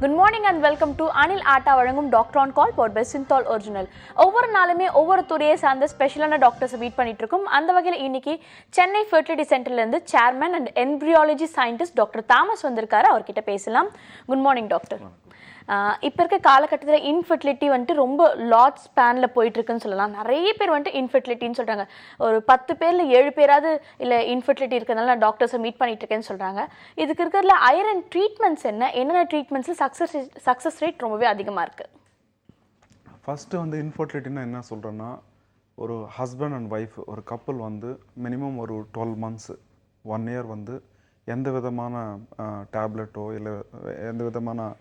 Good morning and welcome to Anil Atta வழங்கும் doctor on call brought by Cinthol original. ஒவ்வொரு நாளுமே ஒவ்வொரு துறையை சார்ந்த ஸ்பெஷலான டாக்டர்ஸை மீட் பண்ணிட்டு இருக்கோம். அந்த வகையில் இன்னைக்கு சென்னை ஃபெர்டிலிட்டி சென்டர்லேருந்து chairman and embryology scientist doctor Thomas வந்திருக்காரு. அவர்கிட்ட பேசலாம். Good morning doctor. இப்போ இருக்க காலகட்டத்தில் இன்ஃபர்டிலிட்டி வந்துட்டு ரொம்ப லார்ஜ் ஸ்பேனில் போயிட்டுருக்குன்னு சொல்லலாம். நிறைய பேர் வந்துட்டு இன்ஃபர்டிலிட்டின்னு சொல்கிறாங்க. ஒரு 10 பேரில் 7 பேராவது இல்லை இன்ஃபர்டிலிட்டி இருக்கிறதுனால நான் டாக்டர்ஸை மீட் பண்ணிட்டு இருக்கேன்னு சொல்கிறாங்க. இதுக்கு இருக்கிறதுல ஐரன் ட்ரீட்மெண்ட்ஸ் என்னென்ன ட்ரீட்மெண்ட்ஸில் சக்ஸஸ் ரேட் ரொம்பவே அதிகமாக இருக்குது? ஃபஸ்ட்டு வந்து இன்ஃபர்டிலிட்டின்னா என்ன சொல்கிறேன்னா, ஒரு ஹஸ்பண்ட் அண்ட் ஒய்ஃப் ஒரு கப்பல் வந்து மினிமம் ஒரு 12 months 1 year வந்து எந்த விதமான டேப்லெட்டோ இல்லை எந்த விதமான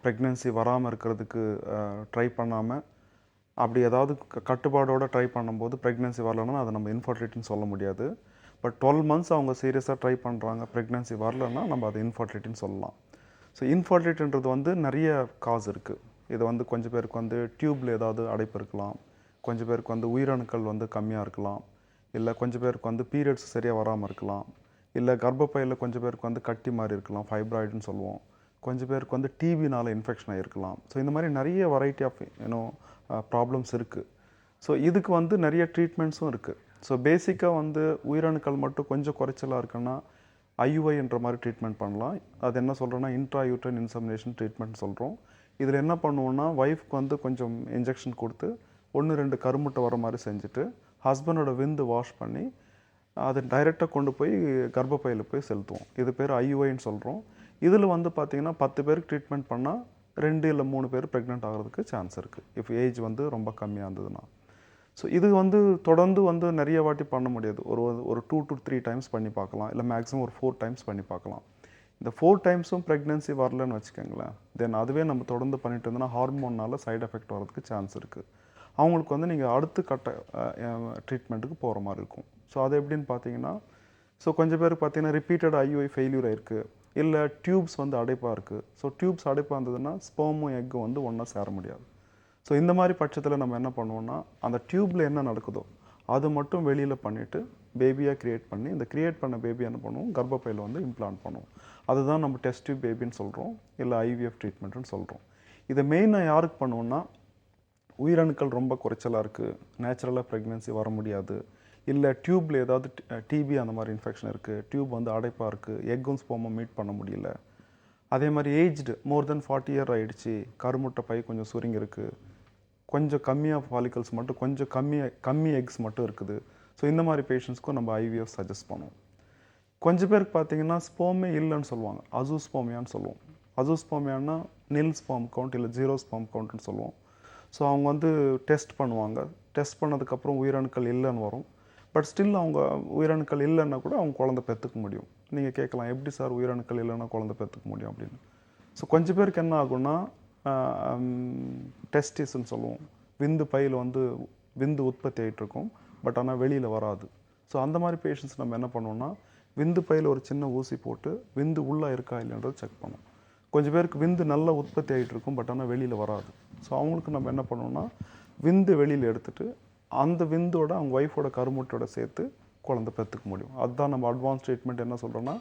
ப்ரெக்னென்சி வராமல் இருக்கிறதுக்கு ட்ரை பண்ணாமல் அப்படி ஏதாவது கட்டுப்பாடோடு ட்ரை பண்ணும்போது ப்ரெக்னென்சி வரலன்னா அதை நம்ம இன்ஃபர்டிலிட்டின்னு சொல்ல முடியாது. பட் 12 months அவங்க சீரியஸாக ட்ரை பண்ணுறாங்க, ப்ரெக்னென்சி வரலன்னா நம்ம அதை இன்ஃபர்டிலிட்டின்னு சொல்லலாம். ஸோ இன்ஃபர்டிலிட்டின்றது வந்து நிறைய காஸ் இருக்குது. இது வந்து கொஞ்சம் பேருக்கு வந்து டியூப்பில் ஏதாவது அடைப்பு இருக்கலாம், கொஞ்சம் பேருக்கு வந்து உயிரணுக்கள் வந்து கம்மியாக இருக்கலாம், இல்லை கொஞ்சம் பேருக்கு வந்து பீரியட்ஸ் சரியாக வராமல் இருக்கலாம், இல்லை கர்ப்பப்பையில் கொஞ்சம் பேருக்கு வந்து கட்டி மாதிரி இருக்கலாம், ஃபைப்ராய்டுன்னு சொல்லுவோம், கொஞ்சம் பேருக்கு வந்து டிபினால் இன்ஃபெக்ஷன் ஆகிருக்கலாம். ஸோ இந்த மாதிரி நிறைய வெரைட்டி ஆஃப் ப்ராப்ளம்ஸ் இருக்குது. ஸோ இதுக்கு வந்து நிறைய ட்ரீட்மெண்ட்ஸும் இருக்குது. ஸோ பேசிக்காக வந்து உயிரணுக்கள் மட்டும் கொஞ்சம் குறைச்சலாக இருக்குன்னா ஐயுஐன்ற மாதிரி ட்ரீட்மெண்ட் பண்ணலாம். அது என்ன சொல்கிறோன்னா இன்ட்ரா யூட்ரைன் இன்செமினேஷன் ட்ரீட்மெண்ட் சொல்கிறோம். இதில் என்ன பண்ணுவோன்னா ஒய்ஃப்க்கு வந்து கொஞ்சம் இன்ஜெக்ஷன் கொடுத்து 1-2 கருமுட்டை வர மாதிரி செஞ்சுட்டு ஹஸ்பண்டோட விந்து வாஷ் பண்ணி அதை டைரெக்டாக கொண்டு போய் கர்ப்பப்பையில் போய் செலுத்துவோம். இது பேர் ஐயுஐன்னு சொல்கிறோம். இதில் வந்து பார்த்திங்கன்னா 10 பேருக்கு ட்ரீட்மெண்ட் பண்ணால் 2 இல்லை 3 பேர் ப்ரெக்னென்ட் ஆகிறதுக்கு சான்ஸ் இருக்குது, இஃப் ஏஜ் வந்து ரொம்ப கம்மியாக இருந்ததுன்னா. ஸோ இது வந்து தொடர்ந்து வந்து நிறைய வாட்டி பண்ண முடியாது. ஒரு 2 to 3 times பண்ணி பார்க்கலாம், இல்லை மேக்ஸிமம் ஒரு 4 times பண்ணி பார்க்கலாம். இந்த 4 timesம் ப்ரெக்னென்சி வரலன்னு வச்சுக்கோங்களேன், தென் அதுவே நம்ம தொடர்ந்து பண்ணிட்டு இருந்தோம்னா ஹார்மோனால் சைடு எஃபெக்ட் வரதுக்கு சான்ஸ் இருக்குது. அவங்களுக்கு வந்து நீங்கள் அடுத்த கட்ட ட்ரீட்மெண்ட்டுக்கு போகிற மாதிரி இருக்கும். ஸோ அது எப்படின்னு பார்த்தீங்கன்னா, ஸோ கொஞ்சம் பேருக்கு பார்த்தீங்கன்னா ரிப்பீட்டட் ஐயுஐ ஃபெயில்யூர் ஆயிருக்கு, இல்லை டியூப்ஸ் வந்து அடைப்பாக இருக்குது. ஸோ டியூப்ஸ் அடைப்பாக இருந்ததுன்னா ஸ்பெர்மும் எக்கும் வந்து ஒன்றா சேர முடியாது. ஸோ இந்த மாதிரி பட்சத்தில் நம்ம என்ன பண்ணுவோம்னா, அந்த டியூப்பில் என்ன நடக்குதோ அது மட்டும் வெளியில் பண்ணிவிட்டு பேபியாக க்ரியேட் பண்ணி, இந்த க்ரியேட் பண்ண பேபி என்ன பண்ணுவோம், கர்ப்பப்பையில் வந்து இம்ப்ளான்ட் பண்ணுவோம். அதுதான் நம்ம டெஸ்ட் டியூப் பேபின்னு சொல்கிறோம், இல்லை ஐவிஎஃப் ட்ரீட்மெண்ட்டுன்னு சொல்கிறோம். இதை மெயினாக யாருக்கு பண்ணுவோம்னா, உயிரணுக்கள் ரொம்ப குறைச்சலாக இருக்குது, நேச்சுரலாக ப்ரெக்னென்சி வர முடியாது, இல்லை டியூப்பில் ஏதாவது டிபி அந்த மாதிரி இன்ஃபெக்ஷன் இருக்குது, டியூப் வந்து அடைப்பாக இருக்குது, எக்கும் ஸ்பெர்மும் மீட் பண்ண முடியல, அதே மாதிரி ஏஜ்டு மோர் தென் 40 years ஆகிடுச்சு, கருமுட்டை பை கொஞ்சம் சுருங்கி இருக்குது, கொஞ்சம் கம்மியாக ஃபாலிகல்ஸ் மட்டும் கொஞ்சம் கம்மி எக்ஸ் மட்டும் இருக்குது. ஸோ இந்த மாதிரி பேஷண்ட்ஸ்க்கும் நம்ம ஐவிஎஃப் சஜஸ்ட் பண்ணுவோம். கொஞ்சம் பேருக்கு பார்த்தீங்கன்னா ஸ்பெர்மே இல்லைன்னு சொல்லுவாங்க, அசூஸ்பெர்மியான்னு சொல்லுவோம். அசூஸ்பெர்மியான்னா நில் ஸ்பெர்ம் கவுண்ட் இல்லை 0 sperm countன்னு சொல்லுவோம். ஸோ அவங்க வந்து டெஸ்ட் பண்ணுவாங்க, டெஸ்ட் பண்ணதுக்கப்புறம் உயிரணுக்கள் இல்லைன்னு வரும். பட் ஸ்டில் அவங்க உயிரணுக்கள் இல்லைன்னா கூட அவங்க குழந்தை பெற்றுக்க முடியும். நீங்கள் கேட்கலாம், எப்படி சார் உயிரணுக்கள் இல்லைன்னா குழந்தை பெற்றுக்க முடியும் அப்படின்னு. ஸோ கொஞ்சம் பேருக்கு என்ன ஆகும்னா, டெஸ்டிஸ்ன்னு சொல்லுவோம், விந்து பையில் வந்து விந்து உற்பத்தி ஆகிட்டு இருக்கும், பட் ஆனால் வெளியில் வராது. ஸோ அந்த மாதிரி பேஷண்ட்ஸ் நம்ம என்ன பண்ணுவோம்னா, விந்து பையில் ஒரு சின்ன ஊசி போட்டு விந்து உள்ளே இருக்கா இல்லைன்றதை செக் பண்ணுவோம். கொஞ்சம் பேருக்கு விந்து நல்லா உற்பத்தி ஆகிட்டு இருக்கும், பட் ஆனால் வெளியில் வராது. ஸோ அவங்களுக்கு நம்ம என்ன பண்ணுவோம்னா, விந்து வெளியில் எடுத்துகிட்டு அந்த விந்தோட அவங்க ஒய்ஃபோட கருமுட்டோட சேர்த்து குழந்தை பெற்றுக்க முடியும். அதுதான் நம்ம அட்வான்ஸ் ட்ரீட்மெண்ட் என்ன சொல்கிறோன்னா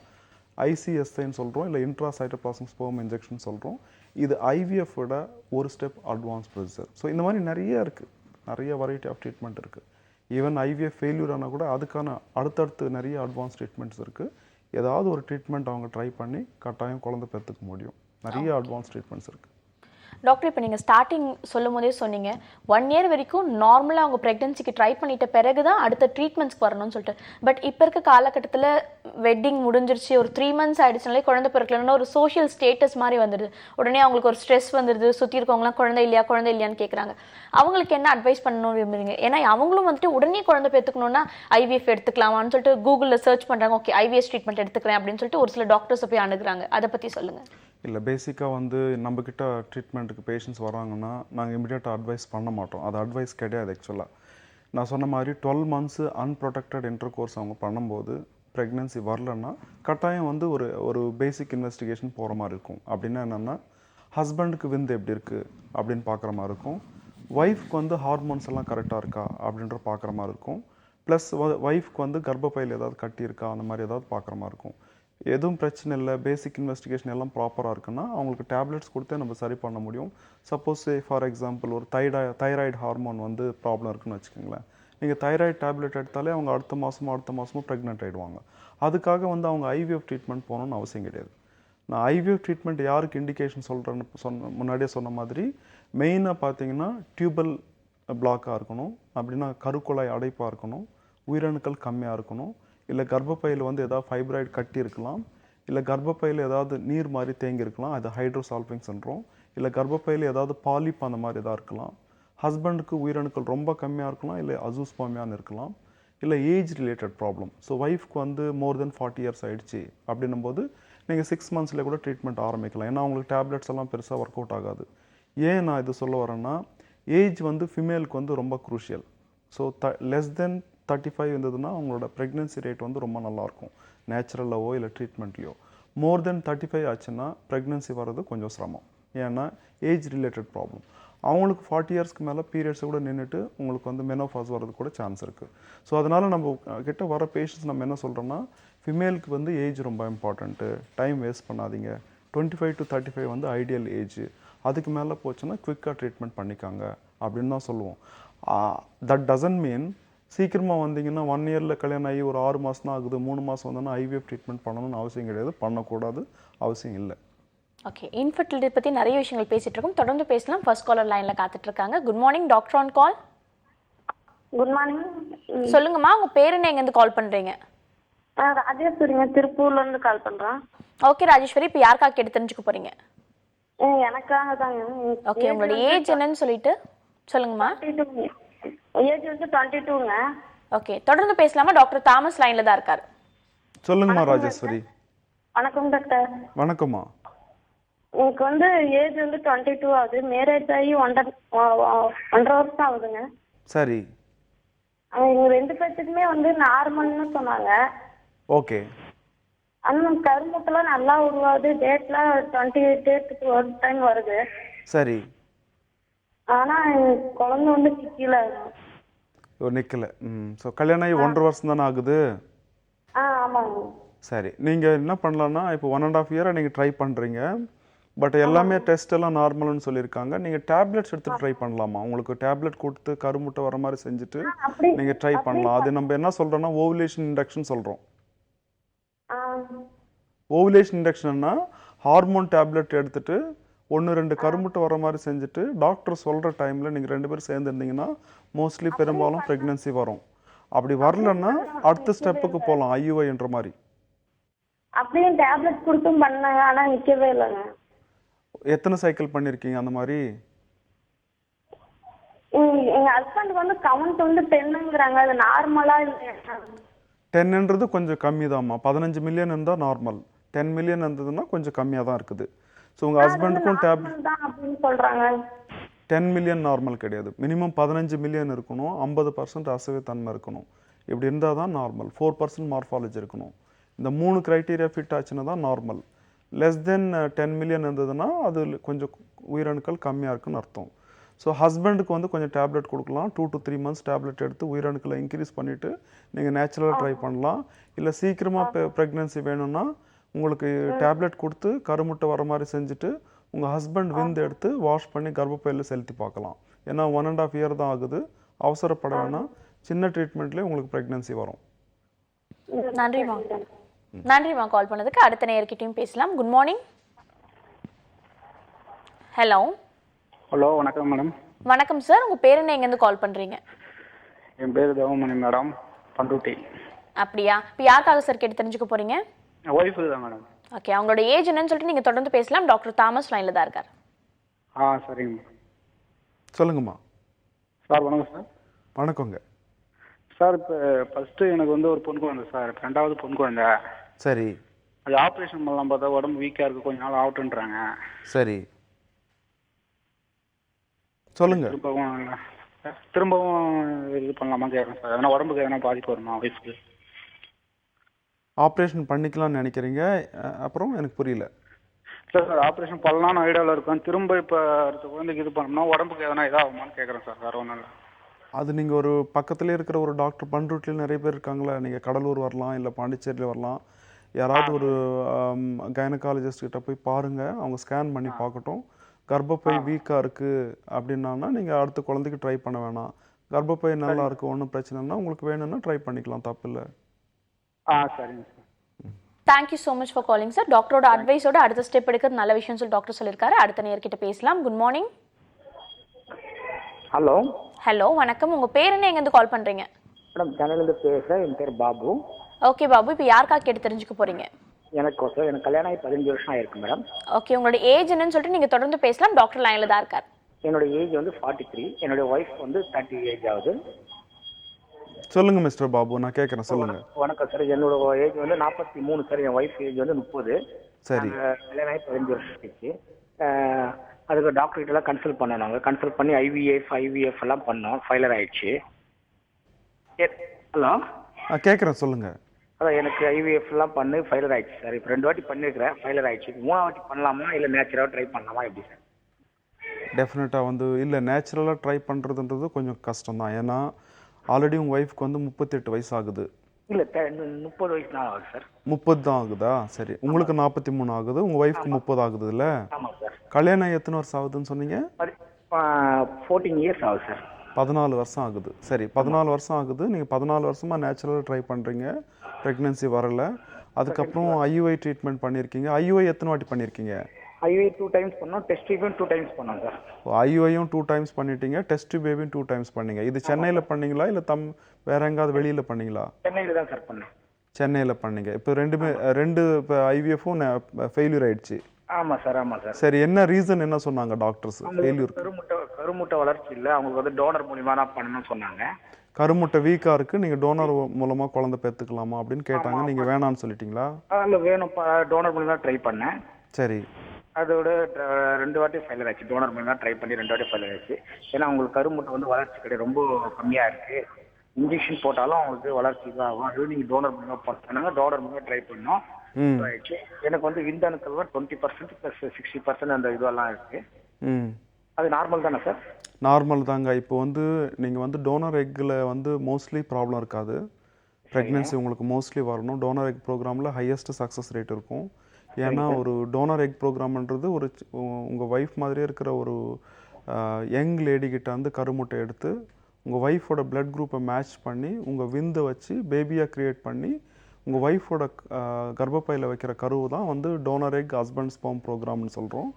ஐசிஎஸ்ஐன்னு சொல்கிறோம், இல்லை இன்ட்ரா சைட்டோபிளாசம் ஸ்பெர்ம் இன்ஜெக்ஷன் சொல்கிறோம். இது ஐவிஎஃபோட ஒரு ஸ்டெப் அட்வான்ஸ் ப்ரொசீஜர். ஸோ இந்த மாதிரி நிறைய இருக்குது, நிறைய வெரைட்டி ஆஃப் ட்ரீட்மெண்ட் இருக்குது. ஈவன் ஐவிஎஃப் ஃபெயில்யூர் ஆனால் கூட அதுக்கான அடுத்தடுத்து நிறைய அட்வான்ஸ் ட்ரீட்மெண்ட்ஸ் இருக்குது. ஏதாவது ஒரு ட்ரீட்மெண்ட் அவங்க ட்ரை பண்ணி கட்டாயம் குழந்தை பெற்றுக்க முடியும். நிறைய அட்வான்ஸ் ட்ரீட்மெண்ட்ஸ் இருக்குது. டாக்டர், இப்போ நீங்கள் ஸ்டார்டிங் சொல்லும் போதே சொன்னீங்க 1 year வரைக்கும் நார்மலாக அவங்க ப்ரெக்னென்சிக்கு ட்ரை பண்ணிட்ட பிறகு தான் அடுத்த ட்ரீட்மெண்ட்ஸ்க்கு வரணும்னு சொல்லிட்டு. பட் இப்போ இருக்க காலகட்டத்தில் வெட்டிங் முடிஞ்சிருச்சு, ஒரு 3 months ஆகிடுச்சுனாலே குழந்தை பிறக்கலன்னா ஒரு சோஷியல் ஸ்டேட்டஸ் மாதிரி வந்துடுது. உடனே அவங்களுக்கு ஒரு ஸ்ட்ரெஸ் வந்துடுது, சுற்றி இருக்கவங்களாம் குழந்தை இல்லையான்னு கேட்குறாங்க. அவங்களுக்கு என்ன அட்வைஸ் பண்ணணும்னு விரும்புறீங்க? ஏன்னா அவங்களும் வந்துட்டு உடனே குழந்தை பெற்றுக்கணும்னா ஐவிஎஃப் எடுத்துக்கலாமான்னு சொல்லிட்டு கூகுளில் சர்ச் பண்ணுறாங்க. ஓகே, ஐவிஎஃப் ட்ரீட்மெண்ட் எடுத்துக்கிறேன் அப்படின்னு சொல்லிட்டு ஒரு சில டாக்டர்ஸை போய் அணுகுறாங்க. அதை பற்றி சொல்லுங்கள். இல்லை, பேசிக்காக வந்து நம்மக்கிட்ட ட்ரீட்மெண்ட்டுக்கு பேஷண்ட்ஸ் வராங்கன்னா நாங்கள் இமீடியட்டாக அட்வைஸ் பண்ண மாட்டோம். அது அட்வைஸ் கிடையாது. ஆக்சுவலாக நான் சொன்ன மாதிரி 12 months அன்ப்ரொடெக்டட் இன்டர் கோர்ஸ் அவங்க பண்ணும்போது ப்ரெக்னென்சி வரலன்னா கட்டாயம் வந்து ஒரு பேசிக் இன்வெஸ்டிகேஷன் போகிற மாதிரி இருக்கும். அப்படின்னா என்னென்னா, ஹஸ்பண்டுக்கு விந்து எப்படி இருக்குது அப்படின்னு பார்க்குற மாதிரி இருக்கும், ஒய்ஃப்க்கு வந்து ஹார்மோன்ஸ் எல்லாம் கரெக்டாக இருக்கா அப்படின்ற பார்க்குற மாதிரி இருக்கும், ப்ளஸ் ஒய்ஃப்க்கு வந்து கர்ப்பப்பையில் ஏதாவது கட்டி இருக்கா அந்த மாதிரி ஏதாவது பார்க்குற மாதிரி இருக்கும். எதுவும் பிரச்சனை இல்லை, பேசிக் இன்வெஸ்டிகேஷன் எல்லாம் ப்ராப்பராக இருக்குன்னா அவங்களுக்கு டேப்லெட்ஸ் கொடுத்தே நம்ம சரி பண்ண முடியும். சப்போஸ் ஃபார் எக்ஸாம்பிள் ஒரு தைராய்டு ஹார்மோன் வந்து ப்ராப்ளம் இருக்குன்னு வச்சுக்கோங்களேன். நீங்கள் தைராய்டு டேப்லெட் எடுத்தாலே அவங்க அடுத்த மாதமும் ப்ரெக்னென்ட் ஆகிடுவாங்க. அதுக்காக வந்து அவங்க ஐவிஎஃப் ட்ரீட்மெண்ட் போகணுன்னு அவசியம் கிடையாது. நான் ஐவிஎஃப் ட்ரீட்மெண்ட் யாருக்கு இண்டிகேஷன் சொல்கிறேன்னு முன்னாடியே சொன்ன மாதிரி மெயினாக பார்த்தீங்கன்னா டியூபல் பிளாக்காக இருக்கணும், அப்படின்னா கருக்குழாய் அடைப்பாக இருக்கணும், உயிரணுக்கள் கம்மியாக இருக்கணும், இல்லை கர்ப்பப்பையில் வந்து ஏதாவது ஃபைப்ராய்டு கட்டி இருக்கலாம், இல்லை கர்ப்பப்பையில் ஏதாவது நீர் மாதிரி தேங்கி இருக்கலாம், அது ஹைட்ரோசால்பிங் சிண்ட்ரோம், இல்லை கர்ப்பப்பையில் ஏதாவது பாலிப் அந்த மாதிரி எதாவது இருக்கலாம், ஹஸ்பண்டுக்கு உயிரணுக்கள் ரொம்ப கம்மியாக இருக்கலாம், இல்லை அசூஸ்பர்மியான்னு இருக்கலாம், இல்லை ஏஜ் ரிலேட்டட் ப்ராப்ளம். ஸோ ஒய்ஃப்க்கு வந்து மோர் தென் 40 இயர்ஸ் ஆகிடுச்சு அப்படின்னும் போது நீங்கள் 6 மந்த்ஸில் கூட ட்ரீட்மெண்ட் ஆரம்பிக்கலாம். ஏன்னா அவங்களுக்கு டேப்லெட்ஸ் எல்லாம் பெருசாக ஒர்க் அவுட் ஆகாது. ஏன் நான் இது சொல்ல வரேன்னா, ஏஜ் வந்து ஃபிமேலுக்கு வந்து ரொம்ப குரூஷியல். ஸோ லெஸ் தென் 35 இருந்ததுன்னா அவங்களோட ப்ரெக்னென்சி ரேட் வந்து ரொம்ப நல்லாயிருக்கும், நேச்சுரலாவோ இல்லை ட்ரீட்மெண்ட்லையோ. மோர் தென் 35 ஆச்சுன்னா ப்ரெக்னென்சி வர்றது கொஞ்சம் சிரமம். ஏன்னா ஏஜ் ரிலேட்டட் ப்ராப்ளம். அவங்களுக்கு 40 இயர்ஸ்க்கு மேலே பீரியட்ஸை கூட நின்றுட்டு உங்களுக்கு வந்து மெனோபாஸ் வர்றது கூட சான்ஸ் இருக்குது. ஸோ அதனால் நம்ம கிட்ட வர பேஷண்ட்ஸ் நம்ம என்ன சொல்கிறோன்னா, ஃபிமேலுக்கு வந்து ஏஜ் ரொம்ப இம்பார்ட்டண்ட்டு, டைம் வேஸ்ட் பண்ணாதீங்க. 25 to 35 வந்து ஐடியல் ஏஜ். அதுக்கு மேலே போச்சுன்னா குவிக்காக ட்ரீட்மெண்ட் பண்ணிக்காங்க அப்படின்னு தான் சொல்லுவோம். தட் டசன்ட் மீன் சீக்கிரமாக வந்தீங்கன்னா 1 இயரில் கல்யாணம் ஆகி ஒரு 6 மாதம் தான் ஆகுது, 3 மாதம் வந்தோன்னா ஐவிஎஃப் ட்ரீட்மெண்ட் பண்ணணும்னு அவசியம் கிடையாது, பண்ணக்கூடாது, அவசியம் இல்லை. ஓகே, இன்ஃபர்டிலிட்டி பற்றி நிறைய விஷயங்கள் பேசிட்டு இருக்கோம், தொடர்ந்து பேசலாம். ஃபர்ஸ்ட் காலர் லைனில் காத்துட்டு இருக்காங்க. Good morning, doctor on call. Good morning. சொல்லுங்கம்மா, உங்கள் பேர் என்ன, எங்கேருந்து கால் பண்ணுறீங்க? ராஜேஸ்வரிங்க, திருப்பூர்ல இருந்து கால் பண்றேன். ஓகே ராஜேஸ்வரி, இப்போ யாருக்காக கேட்டு தெரிஞ்சுக்க போறீங்க? எனக்காக தாங்க. ஓகே, உங்களோட ஏஜ் என்னன்னு சொல்லிட்டு சொல்லுங்கம்மா. ஏஜ் வந்து 22ங்க. ஓகே, தொடர்ந்து பேசலாமா? டாக்டர் தாமஸ் லைன்ல தான் இருக்காரு. சொல்லுங்கம்மா ராஜேஸ்வரி. வணக்கம் டாக்டர். வணக்கம்மா. எனக்கு வந்து ஏஜ் வந்து 22 ஆகுது. மேரேஜ் ஆகி 1.5 வருஷம் ஆகுதுங்க. சரி. எங்க 2 பேர்த்துக்குமே வந்து நார்மல்னு சொன்னாங்க. ஓகே. ஆனால் கருமுட்டெல்லாம் நல்லா உருவாகுது. டேட்ல 28 டேட்டுக்கு ஒரு டைம் வருது. சரி. ஆனா குழந்தை வந்து நிக்கல. நிக்கல. ஸோ கல்யாணம் ஆகி 1.5 வருஷம் தானே ஆகுது? ஆமாங்க. சரி, நீங்கள் என்ன பண்ணலான்னா, இப்போ 1.5 இயராக நீங்கள் ட்ரை பண்ணுறீங்க, பட் எல்லாமே டெஸ்ட் எல்லாம் நார்மல்னு சொல்லியிருக்காங்க. நீங்கள் டேப்லெட்ஸ் எடுத்து ட்ரை பண்ணலாமா? உங்களுக்கு டேப்லெட் கொடுத்து கருமுட்டை வர மாதிரி செஞ்சுட்டு நீங்கள் ட்ரை பண்ணலாம். அது நம்ம என்ன சொல்கிறோன்னா ஓவுலேஷன் இண்டக்ஷன் சொல்கிறோம். ஓவுலேஷன் இண்டக்ஷன்னா ஹார்மோன் டேப்லெட் எடுத்துட்டு 1-2 கருமுட்டை வர மாதிரி செஞ்சுட்டு டாக்டர் சொல்கிற டைமில் நீங்கள் 2 பேரும் சேர்ந்துருந்தீங்கன்னா மோஸ்ட்லி பெரும்பாலும் ப்ரெக்னென்சி வரும். அப்படி வரலன்னா அடுத்த ஸ்டெப்புக்கு போகலாம், ஐயுஐன்ற மாதிரி. அப்படியே டேப்லெட் கொடுத்தும் பண்ணாங்க, ஆனா நிக்கவே இல்லைங்க. எத்தனை சைக்கிள் பண்ணியிருக்கீங்க அந்த மாதிரி? எங்க ஹஸ்பண்டுக்கு வந்து கவுண்ட் வந்து 10ங்கிறாங்க. அது நார்மலா இல்லை? 10ன்றது கொஞ்சம் கம்மி தான்மா. 15 மில்லியன் இருந்தால் நார்மல், 10 மில்லியன் இருந்ததுன்னா கொஞ்சம் கம்மியாக தான் இருக்குது. ஸோ உங்கள் ஹஸ்பண்டுக்கும் டேப்லெட் தான் அப்படின்னு சொல்றாங்க. 10 மில்லியன் நார்மல் கிடையாது, மினிமம் 15 மில்லியன் இருக்கணும், 50% அசைவுத்தன்மை இருக்கணும். இப்படி இருந்தால் தான் நார்மல். 4% மார்ஃபாலஜி இருக்கணும். இந்த 3 க்ரைட்டீரியா ஃபிட் ஆச்சுன்னா தான் நார்மல். லெஸ் தென் 10 மில்லியன் இருந்ததுன்னா அது கொஞ்சம் உயிரணுக்கள் கம்மியாக இருக்குன்னு அர்த்தம். ஸோ ஹஸ்பண்டுக்கு வந்து கொஞ்சம் டேப்லெட் கொடுக்கலாம். 2 to 3 months டேப்லெட் எடுத்து உயிரணுக்களை இன்க்ரீஸ் பண்ணிவிட்டு நீங்கள் நேச்சுரலாக ட்ரை பண்ணலாம். இல்லை சீக்கிரமாக ப்ரெக்னென்சி வேணும்னா உங்களுக்கு டேப்லெட் கொடுத்து கருமுட்டை வர மாதிரி செஞ்சுட்டு உங்கள் ஹஸ்பண்ட் விந்து எடுத்து வாஷ் பண்ணி கர்ப்பப்பையில் செலுத்தி பார்க்கலாம். ஏன்னா 1.5 இயர் தான் ஆகுது, அவசரப்பட வேணாம். சின்ன ட்ரீட்மெண்ட்லேயே உங்களுக்கு ப்ரெக்னென்சி வரும். நன்றிம்மா. நன்றிம்மா கால் பண்ணதுக்கு. அடுத்த நேயர்கிட்டையும் பேசலாம். Good morning. ஹலோ. ஹலோ, வணக்கம் மேடம். வணக்கம் சார், உங்கள் பேர் என்ன, எங்கேருந்து கால் பண்ணுறீங்க? என் பேர் தேவமணி மேடம், பண்ருட்டி. அப்படியா? இப்போ யாருக்காக சார் கேட்டு தெரிஞ்சுக்க போகிறீங்க? ஒய்ஃபு தான் மேடம். ஓகே, அவங்களோட ஏஜ் என்னன்னு சொல்லிட்டு நீங்கள் தொடர்ந்து பேசலாம். டாக்டர் தாமஸ் லைனில் தான் இருக்கார். சரிங்க. சொல்லுங்கம்மா. சார் வணக்கம் சார். வணக்கங்க சார். இப்போ ஃபஸ்ட்டு எனக்கு வந்து ஒரு பொண்ணு குழந்தை சார், 2வது பொண்ணு குழந்தை. சரி. அது ஆப்ரேஷன் பண்ணலாம் பார்த்தா உடம்பு வீக்காக இருக்குது, கொஞ்ச நாள் ஆகட்டுன்றாங்க. சரி, சொல்லுங்க. திரும்பவும் இது பண்ணலாமா கேட்குறேன் சார். அதனால் உடம்புக்கு எதனா பாதிப்பு வருமா ஒய்ஃபுக்கு? ஆப்ரேஷன் பண்ணிக்கலாம்னு நினைக்கிறீங்க, அப்புறம் எனக்கு புரியல. இல்லை சார், ஆப்ரேஷன் பண்ணலான்னு ஐடியாவில் இருக்கும். திரும்ப இப்போ அடுத்த குழந்தைக்கு இது பண்ணோம்னா உடம்புக்கு எதனா இதாகுமான்னு கேட்குறேன் சார். வேறு ஒன்றும் இல்லை. அது நீங்கள் ஒரு பக்கத்துலேயே இருக்கிற ஒரு டாக்டர், பண்ருட்டியில் நிறைய பேர் இருக்காங்களா, நீங்கள் கடலூர் வரலாம், இல்லை பாண்டிச்சேரியில் வரலாம். யாராவது ஒரு கைனகாலஜிஸ்ட் கிட்ட போய் பாருங்கள், அவங்க ஸ்கேன் பண்ணி பார்க்கட்டும். கர்ப்பப்பை வீக்காக இருக்குது அப்படின்னா நீங்கள் அடுத்த குழந்தைக்கு ட்ரை பண்ண வேணாம். கர்ப்பப்பை நல்லா இருக்குது, ஒன்றும் பிரச்சனைனா உங்களுக்கு வேணும்னா ட்ரை பண்ணிக்கலாம், தப்பு இல்லை. சரிங்க sir. Thank you so much for calling sir. டாக்டரோட அட்வைஸோட அடுத்த ஸ்டெப் எடுக்கிறது நல்ல விஷயம் சொல்லி டாக்டர் சொல்லியிருக்காரு. அடுத்த நேர்கிட்ட பேசலாம். Good morning. ஹலோ ஹலோ, வணக்கம். உங்கள் பேர் என்ன, எங்கேருந்து கால் பண்ணுறீங்க? மேடம், சென்னையிலேருந்து பேசுகிறேன். என் பேர் பாபு. ஓகே பாபு, இப்போ யாருக்காக கேட்டு தெரிஞ்சுக்க போகிறீங்க? எனக்கு கல்யாணம் ஆகி 15 வருஷம் ஆயிருக்கு மேடம். ஓகே, உங்களோட ஏஜ் என்னன்னு சொல்லிட்டு நீங்கள் தொடர்ந்து பேசலாம். டாக்டர் லைனில் தான் இருக்கார். என்னோட ஏஜ் வந்து 43. என்னுடைய ஒய்ஃப் வந்து 30 ஏஜ் ஆகுது. சொல்லுங்கள் மிஸ்டர் பாபு, நான் கேட்குறேன், சொல்லுங்கள். வணக்கம் சார். என்னோட ஏஜ் வந்து 43 சார். என் ஒய்ஃப் ஏஜ் வந்து 30. சரி. கல்யாணம் ஆகி 15 வருஷம் ஆயிடுச்சு. அதுக்கு டாக்டர் கிட்டலாம் கன்சல்ட் பண்ணோம். நாங்கள் கன்சல்ட் பண்ணி ஐவிஎஃப் எல்லாம் பண்ணோம். ஃபைலர் ஆயிடுச்சு. ஹலோ, கேட்குறேன், சொல்லுங்கள். அதான் எனக்கு ஐவிஎஃப் எல்லாம் பண்ணி ஃபைலர் ஆயிடுச்சு சார். இப்போ 2 வாட்டி பண்ணியிருக்கிறேன், ஃபைலர் ஆயிடுச்சு. 3ஆவது வாட்டி பண்ணலாமா இல்லை நேச்சுரலாக ட்ரை பண்ணலாமா, எப்படி சார்? டெஃபினட்டாக வந்து இல்லை, நேச்சுரலாக ட்ரை பண்ணுறதுன்றது கொஞ்சம் கஷ்டம் தான். ஏன்னா ஆல்ரெடி உங்கள் ஒய்ஃப்க்கு வந்து 38 வயசு ஆகுது. இல்லை, 30 வயசு தான் ஆகுது சார். 30 தான் ஆகுதா? சரி, உங்களுக்கு 43 ஆகுது, உங்கள் ஒய்ஃப்க்கு 30 ஆகுது இல்லை? ஆமாம் சார். கல்யாணம் எத்தனை வருஷம் ஆகுதுன்னு சொன்னீங்க? 14 இயர்ஸ் ஆகுது சார். 14 வருஷம் ஆகுது. சரி, 14 வருஷம் ஆகுது. நீங்கள் 14 வருஷமாக நேச்சுரலாக ட்ரை பண்ணுறீங்க, ப்ரெக்னென்சி வரல. அதுக்கப்புறம் ஐயுஐ ட்ரீட்மெண்ட் பண்ணியிருக்கீங்க. ஐயுஐ எத்தனை வாட்டி பண்ணியிருக்கீங்க? ஐயுஐ 2 டைம்ஸ் பண்ணோம். டெஸ்ட் டியூபும் 2 டைம்ஸ் பண்ணோம் சார். ஐயுஐயும் 2 டைம்ஸ் பண்ணிட்டீங்க, டெஸ்ட் பேபியும் 2 டைம்ஸ் பண்ணீங்க. இது சென்னையில் பண்ணீங்களா இல்லை வேற எங்காவது வெளியில் பண்ணீங்களா? சென்னையில் தான் சார் பண்ணேன். சென்னையில் பண்ணீங்க. இப்போ ரெண்டு இப்போ ஐவிஎஃப்பும் ஃபெயிலியர் ஆயிடுச்சு. ஆமாம் சார், ஆமாம் சார். சரி, என்ன ரீசன் என்ன சொன்னாங்க டாக்டர்ஸ் ஃபெயிலியர்? கருமுட்டை வளர்ச்சி இல்லை, அவங்களுக்கு வந்து டோனர் மூலியமா தான் பண்ணணும்னு சொன்னாங்க. கருமுட்டை வீக்காக இருக்குது, நீங்கள் டோனர் மூலமாக குழந்தை பெற்றுக்கலாமா அப்படின்னு கேட்டாங்க. நீங்கள் வேணான்னு சொல்லிட்டீங்களா? அதில் வேணும், டோனர் மூலியமா ட்ரை பண்ணேன். சரி. அதோட 2 வாட்டி ஃபெயிலியர் ஆச்சு. டோனர் மூலியமா ட்ரை பண்ணி 2 வாட்டி ஃபெயிலியர் ஆச்சு. ஏன்னா அவங்களுக்கு கருமுட்டை வந்து வளர்ச்சி கிடையாது, ரொம்ப கம்மியாக இருக்குது. இன்ஜெக்ஷன் போட்டாலும் அவங்களுக்கு வளர்ச்சி தான் ஆகும். அது நீங்கள் டோனர் மூலியமா போட்டாங்க. டோனர் மூலியமா ட்ரை பண்ணோம். ஆயிடுச்சு. எனக்கு வந்து விந்தணுக்கள் 20% ப்ளஸ் 60% அந்த இதுவெல்லாம் இருக்கு. அது நார்மல் தானே சார்? நார்மல் தாங்க. இப்போ வந்து நீங்கள் வந்து டோனர் எக்கில் வந்து மோஸ்ட்லி ப்ராப்ளம் இருக்காது. ப்ரெக்னென்சி உங்களுக்கு மோஸ்ட்லி வரணும். டோனர் எக் ப்ரோக்ராமில் ஹையஸ்ட் சக்ஸஸ் ரேட் இருக்கும். ஏன்னா ஒரு டோனர் எக் ப்ரோக்ராம்ன்றது ஒரு உங்கள் ஒய்ஃப் மாதிரியே இருக்கிற ஒரு யங் லேடிக்கிட்ட வந்து கருமுட்டை எடுத்து உங்கள் ஒய்ஃபோட பிளட் குரூப்பை மேட்ச் பண்ணி உங்கள் விந்தை வச்சு பேபியாக க்ரியேட் பண்ணி உங்கள் ஒய்ஃபோட கர்ப்பப்பையில் வைக்கிற கருவு தான் வந்து டோனர் எக் ஹஸ்பண்ட் ஸ்பெர்ம் ப்ரோக்ராம்னு சொல்கிறோம்.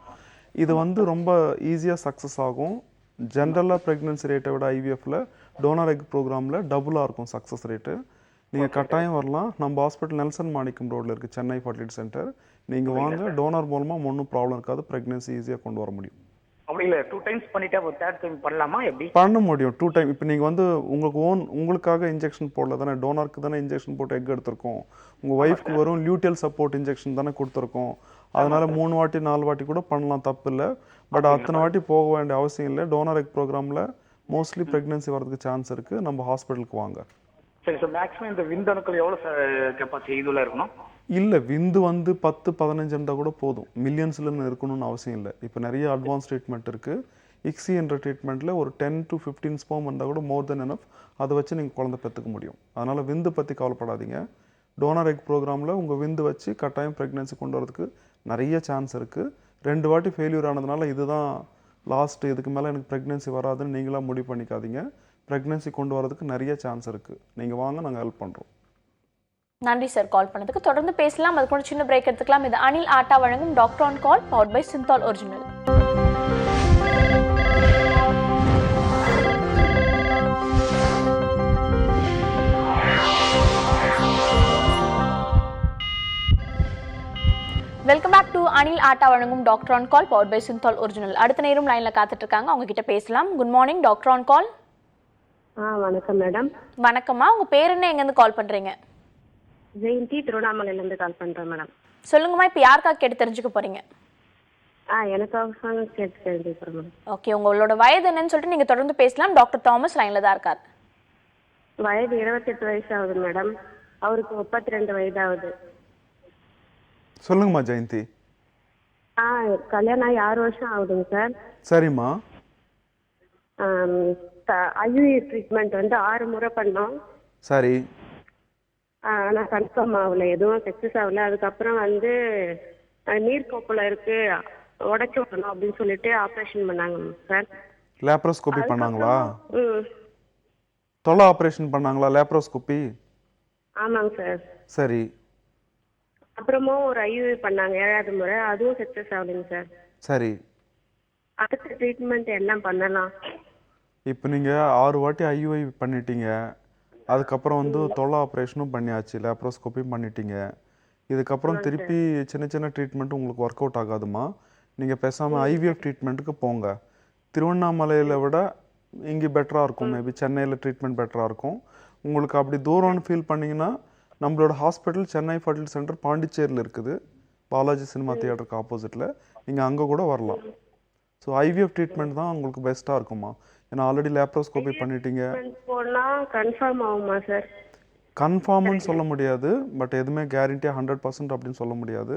இது வந்து ரொம்ப ஈஸியாக சக்ஸஸ் ஆகும். ஜென்ரலாக ப்ரெக்னென்சி ரேட்டை விட ஐவிஎஃப்பில் டோனர் எக் ப்ரோக்ராமில் டபுளாக இருக்கும் சக்ஸஸ் ரேட்டு. நீங்கள் கட்டாயம் வரலாம். நம்ம ஹாஸ்பிட்டல் நெல்சன் மாணிக்கம் ரோடில் இருக்குது, சென்னை ஃபர்டிலிட்டி சென்டர். நீங்கள் வாங்க, டோனர் மூலமாக ஒன்றும் ப்ராப்ளம் இருக்காது, ப்ரெக்னென்சி ஈஸியாக கொண்டு வர முடியும். அப்படி இல்லை, 2 டைம்ஸ் பண்ணிட்டா 3rd டைம் பண்ணலாமா, எப்படி? பண்ண முடியும் 2 டைம். இப்போ நீங்கள் வந்து உங்களுக்காக இன்ஜெக்ஷன் போடல தானே, டோனருக்கு தானே இன்ஜெக்ஷன் போட்டு எக் எடுத்திருக்கோம். உங்கள் ஒய்ஃப்க்கு வரும் லியூட்டியல் சப்போர்ட் இன்ஜெக்ஷன் தானே கொடுத்துருக்கோம். அதனால் 3 வாட்டி 4 வாட்டி கூட பண்ணலாம், தப்பு இல்லை. பட் அத்தனை வாட்டி போக வேண்டிய அவசியம் இல்லை. டோனர் எக் ப்ரோக்ராமில் மோஸ்ட்லி ப்ரெக்னென்சி வரதுக்கு சான்ஸ் இருக்குது. நம்ம ஹாஸ்பிட்டலுக்கு வாங்க. சரி சார். மேக்ஸிமம் இந்த விந்தணுக்கள் எவ்வளோ சார் கெப்பாசிட்டி இதில் இருக்கணும்? இல்லை, விந்து வந்து 10-15 இருந்தால் கூட போதும். மில்லியன்ஸ்லன்னு இருக்கணும்னு அவசியம் இல்லை. இப்போ நிறைய அட்வான்ஸ் ட்ரீட்மெண்ட் இருக்குது. இக்ஸி என்ற ட்ரீட்மெண்ட்டில் ஒரு 10 to 15 ஸ்பெர்ம் இருந்தால் கூட மோர் தென் எனஃப். அதை வச்சு நீங்கள் குழந்தை பெற்றுக்க முடியும். அதனால் விந்து பற்றி கவலைப்படாதீங்க. டோனர் எக் ப்ரோக்ராமில் உங்கள் விந்து வச்சு கட்டாயம் ப்ரெக்னென்சி கொண்டு வரதுக்கு நிறைய சான்ஸ் இருக்குது. 2 வாட்டி ஃபெயிலியர் ஆனதுனால இதுதான் லாஸ்ட், இதுக்கு மேலே எனக்கு ப்ரெக்னென்சி வராதுன்னு நீங்களாக முடிவு பண்ணிக்காதீங்க. ப்ரெக்னென்சி கொண்டு வரதுக்கு நிறைய சான்ஸ் இருக்குது. நீங்கள் வாங்க, நாங்கள் ஹெல்ப் பண்ணுறோம். நன்றி சார் கால் பண்ணதுக்கு. தொடர்ந்து பேசலாம். அதுக்கு கூட சின்ன பிரேக் எடுத்துக்கலாம். இது அனில் ஆட்டா வழங்கும் doctor on call powered by Cinthol original. Welcome back to Anil Atta வழங்கும் doctor on call powered by Cinthol original. அடுத்த நேரம் லைன்ல காத்துட்டு இருக்காங்க, அவங்க கிட்ட பேசலாம். Good morning, doctor on call. வணக்கம் மேடம். வணக்கம்மா, உங்க பேர் என்ன, எங்க இருந்து கால் பண்றீங்க? ஜெயந்தி, திருவண்ணாமலையில இருந்து கால் பண்றேன் மேடம். சொல்லுங்கம்மா, இப்போ யாருக்காக கேட்டு தெரிஞ்சுக்க போறீங்க? எனக்காக கேட்டு தெரிஞ்சுக்கிறேன் மேடம். ஓகே, உங்களோட வயது என்னன்னு சொல்லிட்டு நீங்க தொடர்ந்து பேசலாம். டாக்டர் தாமஸ் லைன்ல தான் இருக்கார். வயது 28 வயசு ஆகுது மேடம். அவருக்கு 32 வயது ஆகுது. சொல்லுங்கம்மா ஜெயந்தி. கல்யாணம் ஆகி 6 வருஷம் ஆகுதுங்க சார். சரிம்மா. ஐயுஐ ட்ரீட்மெண்ட் வந்து 6 முறை பண்ணோம். சரி. ஆனால் கன்ஃபார்ம் ஆகல, எதுவும் சக்ஸஸ் ஆகல. அதுக்கப்புறம் வந்து நீர்க்கோப்பில் இருக்கு, உடச்சி விடணும் அப்படின்னு சொல்லிட்டு ஆப்ரேஷன் பண்ணாங்க சார். லேப்ரோஸ்கோபி பண்ணாங்களா? ம் தொலை ஆப்ரேஷன் பண்ணாங்களா லேப்ரோஸ்கோபி? ஆமாங்க சார். சரி அப்புறமும் ஒரு ஐயுஐ பண்ணாங்க 7வது முறை, அதுவும் சக்ஸஸ் ஆகலைங்க சார். சரி. அடுத்த ட்ரீட்மெண்ட் என்ன பண்ணலாம்? இப்போ நீங்கள் 6 வாட்டி ஐயுஐ பண்ணிட்டீங்க, அதுக்கப்புறம் வந்து தொலை ஆப்ரேஷனும் பண்ணியாச்சு, லேப்ரோஸ்கோப்பியும் பண்ணிட்டீங்க. இதுக்கப்புறம் திருப்பி சின்ன சின்ன ட்ரீட்மெண்ட் உங்களுக்கு ஒர்க் அவுட் ஆகாதுமா. நீங்கள் பேசாமல் ஐவிஎஃப் ட்ரீட்மெண்ட்டுக்கு போங்க. திருவண்ணாமலையில் விட இங்கே பெட்டராக இருக்கும், மேபி சென்னையில் ட்ரீட்மெண்ட் பெட்டராக இருக்கும். உங்களுக்கு அப்படி தூரம்னு ஃபீல் பண்ணிங்கன்னா நம்மளோட ஹாஸ்பிட்டல் சென்னை ஃபர்டிலிட்டி சென்டர் பாண்டிச்சேரியில் இருக்குது, பாலாஜி சினிமா தியேட்டருக்கு ஆப்போசிட்டில். நீங்கள் அங்கே கூட வரலாம். ஸோ ஐவிஎஃப் ட்ரீட்மெண்ட் தான் உங்களுக்கு பெஸ்ட்டாக இருக்குமா. ஏன்னா ஆல்ரெடி லேப்ரோஸ்கோபி பண்ணிட்டீங்க. போனால் கன்ஃபார்ம் ஆகுமா சார்? கன்ஃபார்ம்னு சொல்ல முடியாது, பட் எதுவுமே கேரண்டியாக 100% அப்படின்னு சொல்ல முடியாது.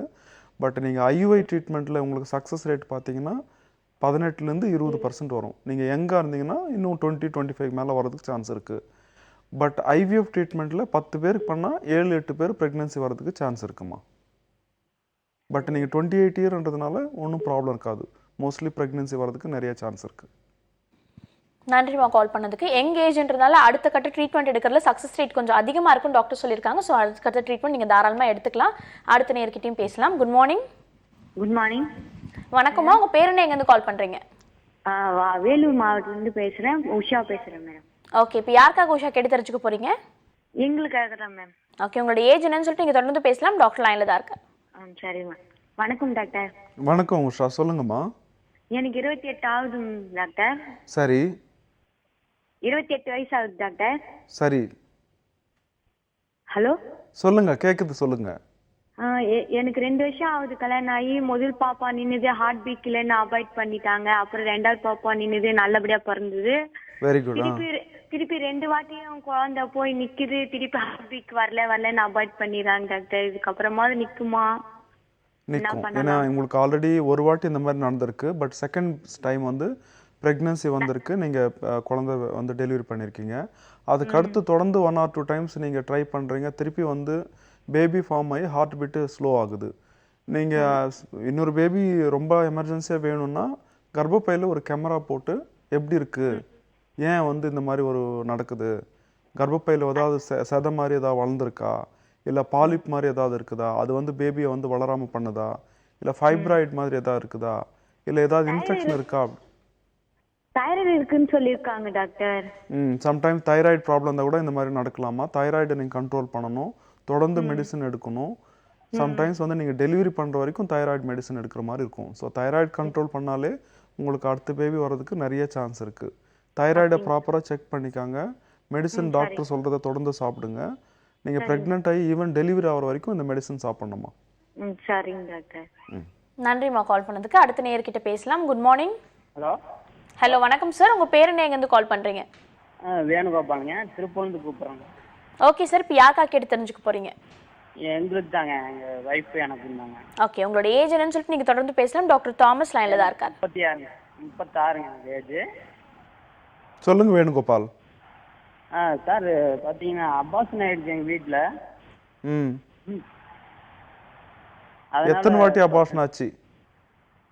பட் நீங்கள் ஐயுஐ ட்ரீட்மெண்ட்டில் உங்களுக்கு சக்ஸஸ் ரேட் பார்த்தீங்கன்னா 18லேருந்து 20% வரும். நீங்கள் யங்காக இருந்தீங்கன்னா இன்னும் 20-25 மேலே வரதுக்கு சான்ஸ் இருக்குது. பட் ஐவிஎஃப் ட்ரீட்மெண்ட்டில் 10 பேருக்கு பண்ணால் 7-8 பேர் ப்ரெக்னென்சி வரதுக்கு சான்ஸ் இருக்குமா. பட் நீங்கள் 28 இயர்ன்றதுனால ஒன்றும் ப்ராப்ளம் இருக்காது. மோஸ்ட்லி ப்ரெக்னென்சி வரதுக்கு நிறைய சான்ஸ் இருக்குது. நன்றிமா கால் பண்ணதுக்கு. யங் ஏஜ்ன்றதுனால அடுத்த கட்ட ட்ரீட்மெண்ட் எடுக்கிறதுல சக்ஸஸ் ரேட் கொஞ்சம் அதிகமாக இருக்கும் டாக்டர் சொல்லியிருக்காங்க. ஸோ அடுத்த கட்ட ட்ரீட்மெண்ட் நீங்கள் தாராளமாக எடுத்துக்கலாம். அடுத்த நேர்கிட்டையும் பேசலாம். Good morning. Good morning. வணக்கம்மா, உங்கள் பேர் என்ன, எங்கேருந்து கால் பண்ணுறீங்க? வேலூர் மாவட்டத்துலேருந்து பேசுகிறேன், உஷா பேசுகிறேன் மேடம். ஓகே, இப்போ யாருக்காக உஷா கேட்டு தெரிஞ்சுக்க போகிறீங்க? எங்களுக்காக தான் மேம். ஓகே, உங்களோட ஏஜ் என்னன்னு சொல்லிட்டு நீங்கள் தொடர்ந்து பேசலாம். டாக்டர் லைனில் தான் இருக்கேன். சரி மேம். வணக்கம் டாக்டர். வணக்கம் உஷா, சொல்லுங்கம்மா. எனக்கு 28 ஆகுது டாக்டர். சரி. 28 வயசு ஆகுது டாக்டர். சரி, ஹலோ சொல்லுங்க, கேட்குது, சொல்லுங்க. எனக்கு 2 வருஷம் ஆகுது கல்யாணம் ஆகி. முதல் பாப்பா நின்னுது, ஹார்ட் பீட் இல்லைன்னு அவாய்ட் பண்ணிட்டாங்க. அப்புறம் 2வது பாப்பா நின்னுது, நல்லபடியா பிறந்தது. Very good. திருப்பி 2 வாட்டியும் குழந்தை போய் நிக்குது, திருப்பி ஹார்ட் பீட் வரலன்னு அவாய்ட் பண்ணிடுறாங்க டாக்டர். இதுக்கப்புறமா நிக்குமா? நிற்கும். ஏன்னா உங்களுக்கு ஆல்ரெடி ஒரு வாட்டி இந்த மாதிரி நடந்திருக்கு. பட் செகண்ட் டைம் வந்து ப்ரெக்னென்சி வந்திருக்கு, நீங்கள் குழந்தை வந்து டெலிவரி பண்ணியிருக்கீங்க. அதுக்கு அடுத்து தொடர்ந்து 1 or 2 டைம்ஸ் நீங்கள் ட்ரை பண்ணுறீங்க, திருப்பி வந்து பேபி ஃபார்ம் ஆகி ஹார்ட் பீட்டு ஸ்லோ ஆகுது. நீங்கள் இன்னொரு பேபி ரொம்ப எமர்ஜென்சியாக வேணும்னா கர்ப்பப்பையில் ஒரு கேமரா போட்டு எப்படி இருக்குது, ஏன் வந்து இந்த மாதிரி ஒரு நடக்குது, கர்ப்பப்பையில் ஏதாவது செதை மாதிரி ஏதாவது வளர்ந்துருக்கா, இல்லை பாலிப் மாதிரி ஏதாவது இருக்குதா, அது வந்து பேபியை வந்து வளராமல் பண்ணுதா, இல்லை ஃபைப்ராய்டு மாதிரி ஏதாவது இருக்குதா, இல்லை ஏதாவது இன்ஃபெக்ஷன் இருக்கா. தைராய்டு இருக்குன்னு சொல்லியிருக்காங்க டாக்டர். சம்டைம்ஸ் தைராய்டு ப்ராப்ளம் இருந்தால் கூட இந்த மாதிரி நடக்கலாமா. தைராய்டை நீங்கள் கண்ட்ரோல் பண்ணணும், தொடர்ந்து மெடிசன் எடுக்கணும். சம்டைம்ஸ் வந்து நீங்கள் டெலிவரி பண்ணுற வரைக்கும் தைராய்டு மெடிசன் எடுக்கிற மாதிரி இருக்கும். ஸோ தைராய்டு கண்ட்ரோல் பண்ணாலே உங்களுக்கு அடுத்த பேபி வர்றதுக்கு நிறைய சான்ஸ் இருக்குது. தைராய்டை ப்ராப்பராக செக் பண்ணிக்காங்க, மெடிசன் டாக்டர் சொல்கிறத தொடர்ந்து சாப்பிடுங்க. நீங்கள் ப்ரெக்னென்ட் ஆகி ஈவன் டெலிவரி ஆகிற வரைக்கும் இந்த மெடிசன் சாப்பிடணுமா. சரிங்க டாக்டர். நன்றிம்மா கால் பண்ணதுக்கு. அடுத்த நேர்கிட்ட பேசலாம். Good morning. ஹலோ. ஹலோ, வணக்கம் சார். உங்கள் பேர் என்ன, எங்கேருந்து கால் பண்ணுறீங்க? வேணுகோபாலுங்க, திருப்பூர்லேருந்து கூப்பிட்றோங்க. ஓகே சார், இப்போ யாருக்காக கேட்டு தெரிஞ்சுக்க போகிறீங்க? எங்களுக்கு தாங்க, எங்கள் ஒய்ஃபு எனக்கு இருந்தாங்க. ஓகே, உங்களோட ஏஜ் என்னன்னு சொல்லிட்டு நீங்கள் தொடர்ந்து பேசலாம். டாக்டர் தாமஸ் லைனில் தான் இருக்கார். 36ங்க எனக்கு ஏஜ். சொல்லுங்க வேணுகோபால். சார் பார்த்தீங்கன்னா அபார்ஷன் ஆயிடுச்சு எங்கள் வீட்டில். எத்தனை வாட்டி அபார்ஷன் ஆச்சு?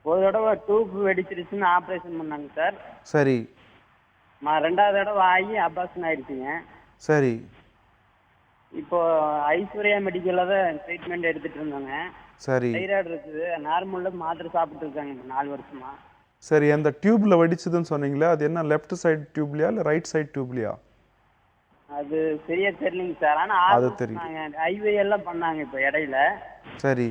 ஒரு தடவை டூப் வெடிச்சிருச்சுன்னு ஆப்ரேஷன் பண்ணாங்க சார். சரி. 2வது தடவை ஆகி அபார்ஷன் ஆயிடுச்சுங்க. சரி. இப்போ ஐஸ்வர்யா மெடிக்கலில் தான் ட்ரீட்மெண்ட் எடுத்துட்டு இருந்தாங்க. சரி. தைராய்டு இருக்குது, நார்மலில் மாத்திரை சாப்பிட்டு இருக்காங்க 4 வருஷமா. சரி, அந்த டியூப்ல வெடிச்சதுன்னு சொன்னீங்களே, அது என்ன லெஃப்ட் சைடு டியூப்லையா இல்லை ரைட் சைடு டியூப்லையா? அது சரியா தெரியலைங்க சார். ஆனால் அது தெரியும், ஐவி எல்லாம் பண்ணாங்க இப்போ இடையில. சரி.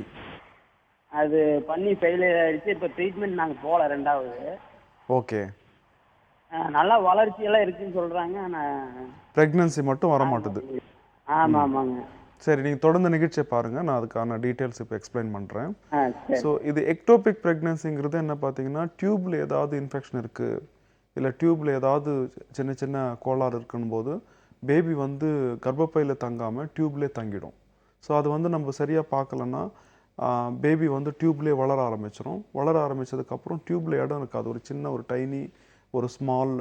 அது பண்ணி ஃபெயிலியர் ஆயிடுச்சு. இப்போ ட்ரீட்மெண்ட் நாங்கள் போகல 2வது. ஓகே. நல்லா வளர்ச்சியெல்லாம் இருக்குன்னு சொல்கிறாங்க, ஆனால் ப்ரெக்னன்சி மட்டும் வர மாட்டுது. ஆமாம் ஆமாங்க. சரி, நீங்கள் தொடர்ந்து நிகழ்ச்சியை பாருங்கள், நான் அதுக்கான டீட்டெயில்ஸ் இப்போ எக்ஸ்பிளைன் பண்ணுறேன். சரி. ஸோ இது எக்டோபிக் ப்ரெக்னன்சிங்கிறது என்ன பார்த்தீங்கன்னா, டியூப்பில் ஏதாவது இன்ஃபெக்ஷன் இருக்குது, இல்லை டியூப்பில் ஏதாவது சின்ன சின்ன கோளாறு இருக்குன்னு போது பேபி வந்து கர்ப்பப்பையில் தங்காமல் டியூப்லேயே தங்கிடும். ஸோ அது வந்து நம்ம சரியாக பார்க்கலன்னா பேபி வந்து டியூப்லேயே வளர ஆரம்பிச்சிடும். வளர ஆரம்பித்ததுக்கப்புறம் டியூப்பில் இடம் இருக்காது, ஒரு சின்ன ஒரு டைனி ஒரு ஸ்மால்